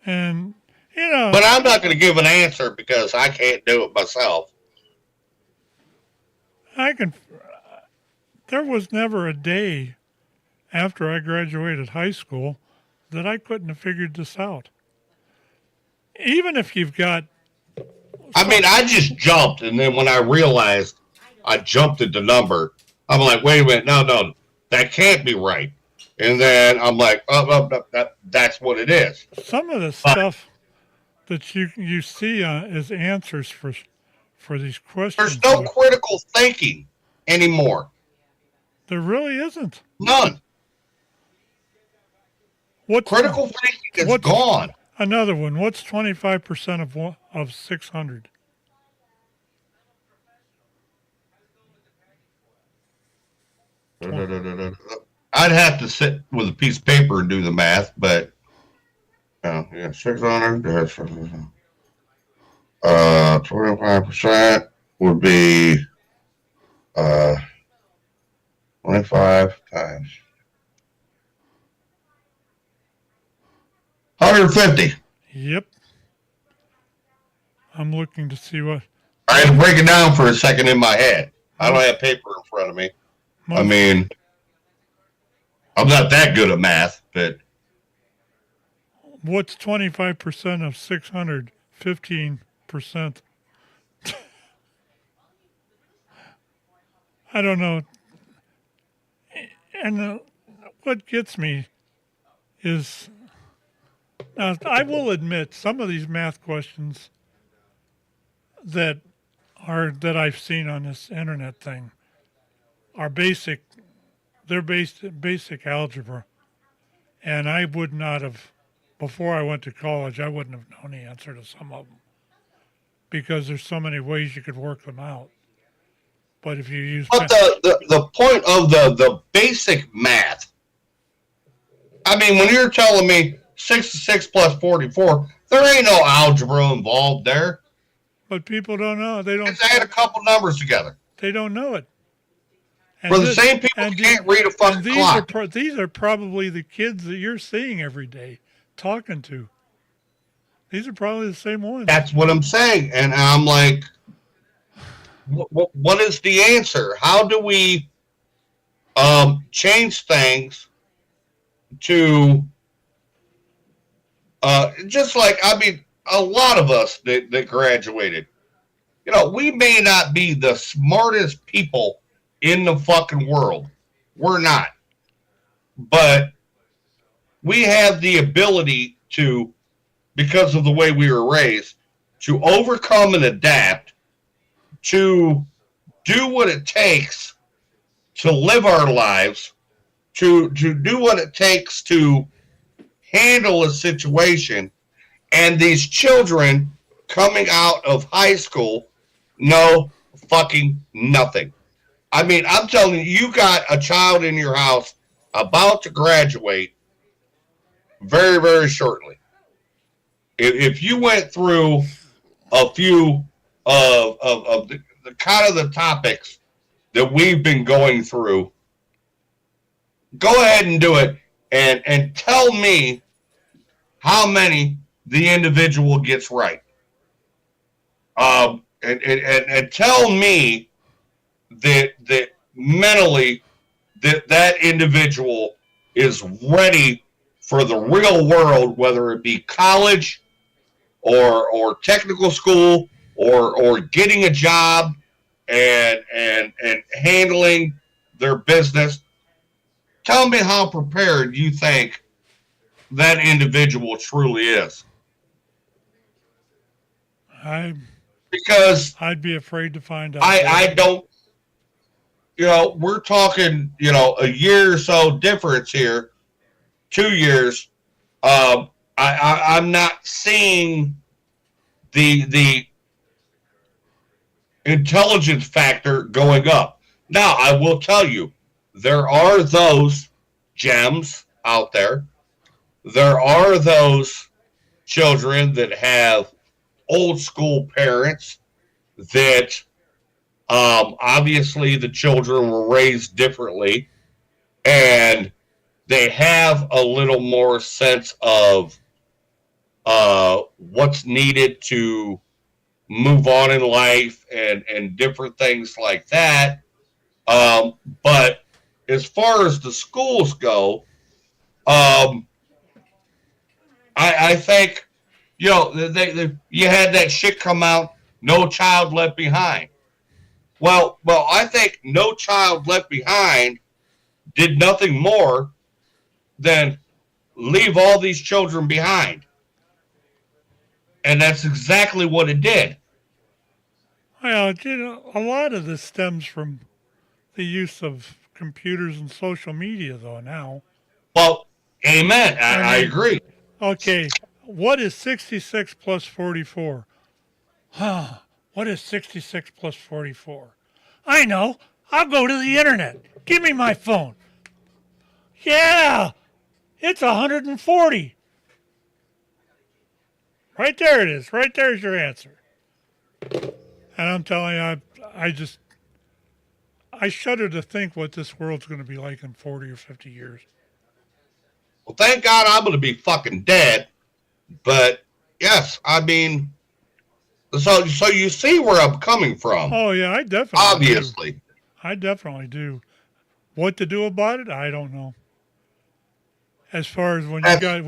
And, you know. But I'm not going to give an answer because I can't do it myself. There was never a day after I graduated high school that I couldn't have figured this out. Even if you've got. I mean, I just jumped, and then when I realized I jumped at the number, I'm like, wait a minute, no, that can't be right. And then I'm like, that's what it is. Some of the stuff that you see as answers for these questions. There's no critical thinking anymore. There really isn't. None. Critical thinking is gone. Another one. What's 25% of 600? I'd have to sit with a piece of paper and do the math, but 600. 25% would be 25 times 150. Yep. I'm looking to see what. I had to break it down for a second in my head. I don't have paper in front of me. I mean, I'm not that good at math, but. What's 25% of 600? 15%. I don't know. And what gets me is, now I will admit some of these math questions that I've seen on this internet thing are basic. They're basic algebra, and I would not have, before I went to college, I wouldn't have known the answer to some of them because there's so many ways you could work them out. But if you use, but the point of the basic math, I mean, when you're telling me 66 plus 44, there ain't no algebra involved there. But people don't know. They don't. Just add a couple numbers together. They don't know it. And For the same people who can't read a fucking clock. These are probably the kids that you're seeing every day, talking to. These are probably the same ones. That's what I'm saying. And I'm like, what is the answer? How do we change things to just like, I mean, a lot of us that graduated, you know, we may not be the smartest people in the fucking world. We're not. But we have the ability to, because of the way we were raised, to overcome and adapt, to do what it takes to live our lives, to do what it takes to handle a situation. And these children coming out of high school know fucking nothing. I mean, I'm telling you, you got a child in your house about to graduate very, very shortly. If you went through a few of the kind of the topics that we've been going through, go ahead and do it and tell me how many the individual gets right. And tell me that mentally that individual is ready for the real world, whether it be college or technical school or getting a job and handling their business. tell me how prepared you think that individual truly is. Because I'd be afraid to find out. I don't, we're talking, a year or so difference here, 2 years. I'm not seeing the intelligence factor going up. Now, I will tell you, there are those gems out there. There are those children that have old school parents that obviously the children were raised differently and they have a little more sense of what's needed to move on in life and different things like that. But as far as the schools go, I think, you had that shit come out, No Child Left Behind. Well, I think No Child Left Behind did nothing more than leave all these children behind. And that's exactly what it did. Well, a lot of this stems from the use of computers and social media, though, now. Well, amen. I agree. Okay, what is 66 plus 44? What is 66 plus 44? I know. I'll go to the internet. Give me my phone. Yeah, it's 140. Right there it is. Right there's your answer. And I'm telling you, I shudder to think what this world's going to be like in 40 or 50 years. Well, thank God I'm going to be fucking dead. But yes, I mean, so you see where I'm coming from. Oh yeah, I definitely obviously do. I definitely do. What to do about it? I don't know. As far as when you got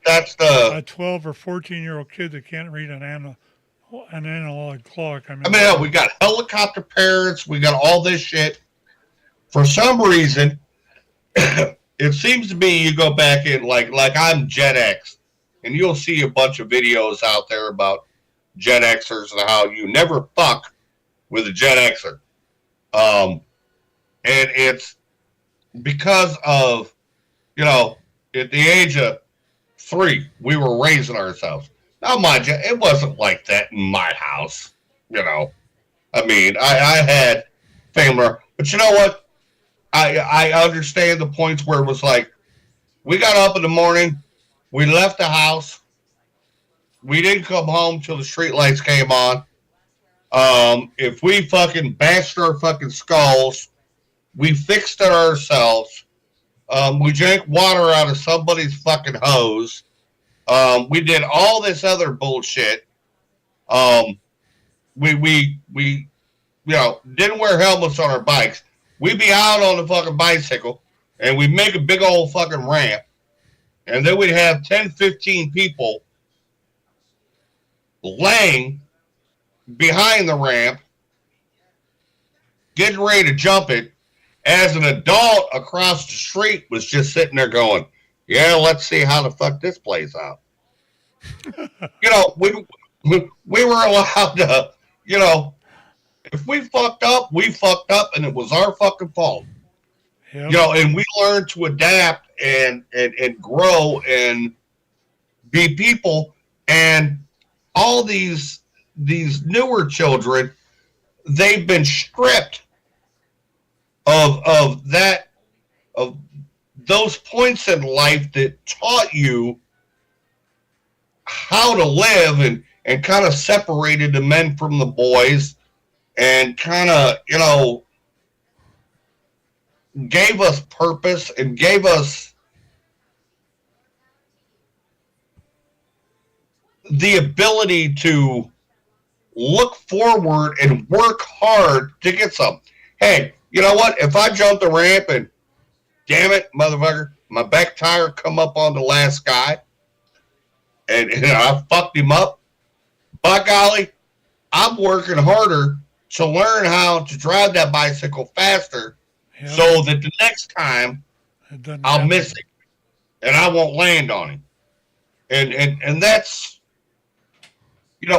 that's the a 12 or 14-year-old kid that can't read an analog clock. I mean, we got helicopter parents, we got all this shit. For some reason, it seems to be you go back in like I'm Gen X, and you'll see a bunch of videos out there about Gen Xers and how you never fuck with a Gen Xer. And it's because of, at the age of 3, we were raising ourselves. Now, mind you, it wasn't like that in my house, I mean, I had family, but you know what? I understand the points where it was like, we got up in the morning, we left the house, we didn't come home till the street lights came on. If we fucking bashed our fucking skulls, we fixed it ourselves. We drank water out of somebody's fucking hose. We did all this other bullshit. We didn't wear helmets on our bikes. We'd be out on the fucking bicycle, and we'd make a big old fucking ramp, and then we'd have 10, 15 people laying behind the ramp, getting ready to jump it, as an adult across the street was just sitting there going, yeah, let's see how the fuck this plays out. We were allowed to, if we fucked up, we fucked up, and it was our fucking fault. Yep. And we learned to adapt and grow and be people. And all these newer children, they've been stripped of those points in life that taught you how to live and kind of separated the men from the boys and kind of, gave us purpose and gave us the ability to look forward and work hard to get something. Hey, you know what? If I jump the ramp and, damn it, motherfucker, my back tire come up on the last guy and I fucked him up, by golly, I'm working harder to learn how to drive that bicycle faster so that the next time It doesn't I'll happen. miss him, and I won't land on him. And that's,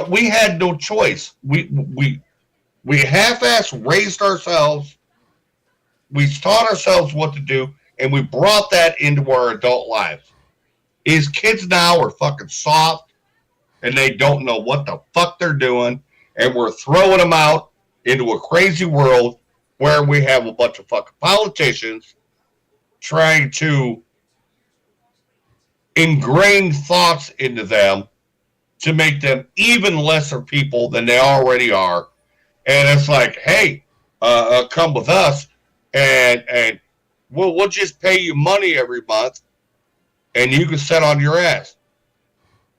we had no choice. We half-ass raised ourselves. We taught ourselves what to do, and we brought that into our adult lives. These kids now are fucking soft, and they don't know what the fuck they're doing, and we're throwing them out into a crazy world where we have a bunch of fucking politicians trying to ingrain thoughts into them to make them even lesser people than they already are. And it's like, hey, come with us, and we'll just pay you money every month, and you can sit on your ass.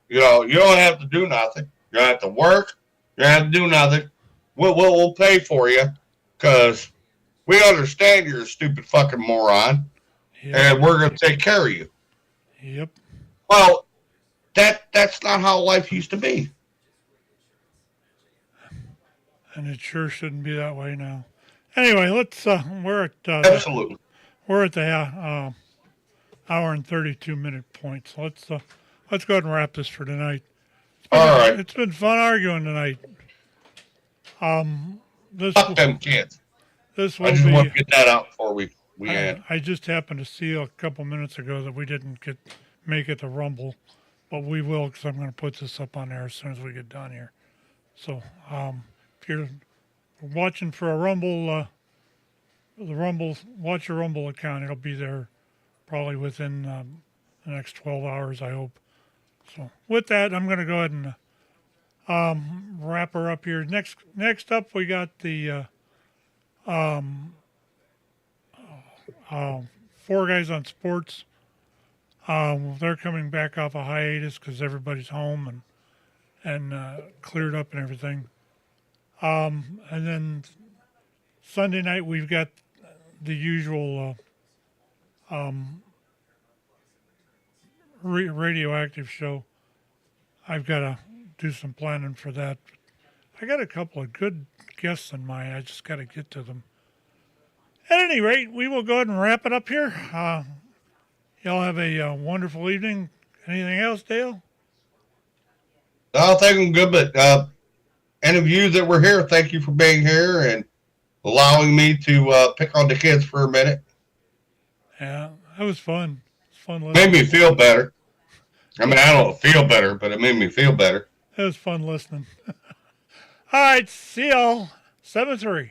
You don't have to do nothing. You don't have to work. You don't have to do nothing. We'll pay for you because we understand you're a stupid fucking moron, and we're going to take care of you. Yep. Well, that's not how life used to be. And it sure shouldn't be that way now. Anyway, let's. We're at Absolutely. We're at the hour and 32-minute point. So let's go ahead and wrap this for tonight. All right. It's been fun arguing tonight. Fuck them kids. This will I just be. want to get that out before we end. I just happened to see a couple minutes ago that we didn't make it to Rumble, but we will because I'm going to put this up on there as soon as we get done here. So if you're watching for a Rumble, watch your Rumble account. It'll be there probably within the next 12 hours, I hope. So with that, I'm going to go ahead and wrap her up here. Next up, we got the Four Guys on Sports. They're coming back off a hiatus because everybody's home and cleared up and everything. And then Sunday night, we've got the usual radioactive show. I've got to do some planning for that. I got a couple of good guests in mind. I just got to get to them. At any rate, we will go ahead and wrap it up here. Y'all have a wonderful evening. Anything else, Dale? I think I'm good, but any of you that were here, thank you for being here and allowing me to pick on the kids for a minute. Yeah, that was fun. It's fun listening. Made me feel better. I mean, I don't feel better, but it made me feel better. It was fun listening. All right, see y'all. 7-3.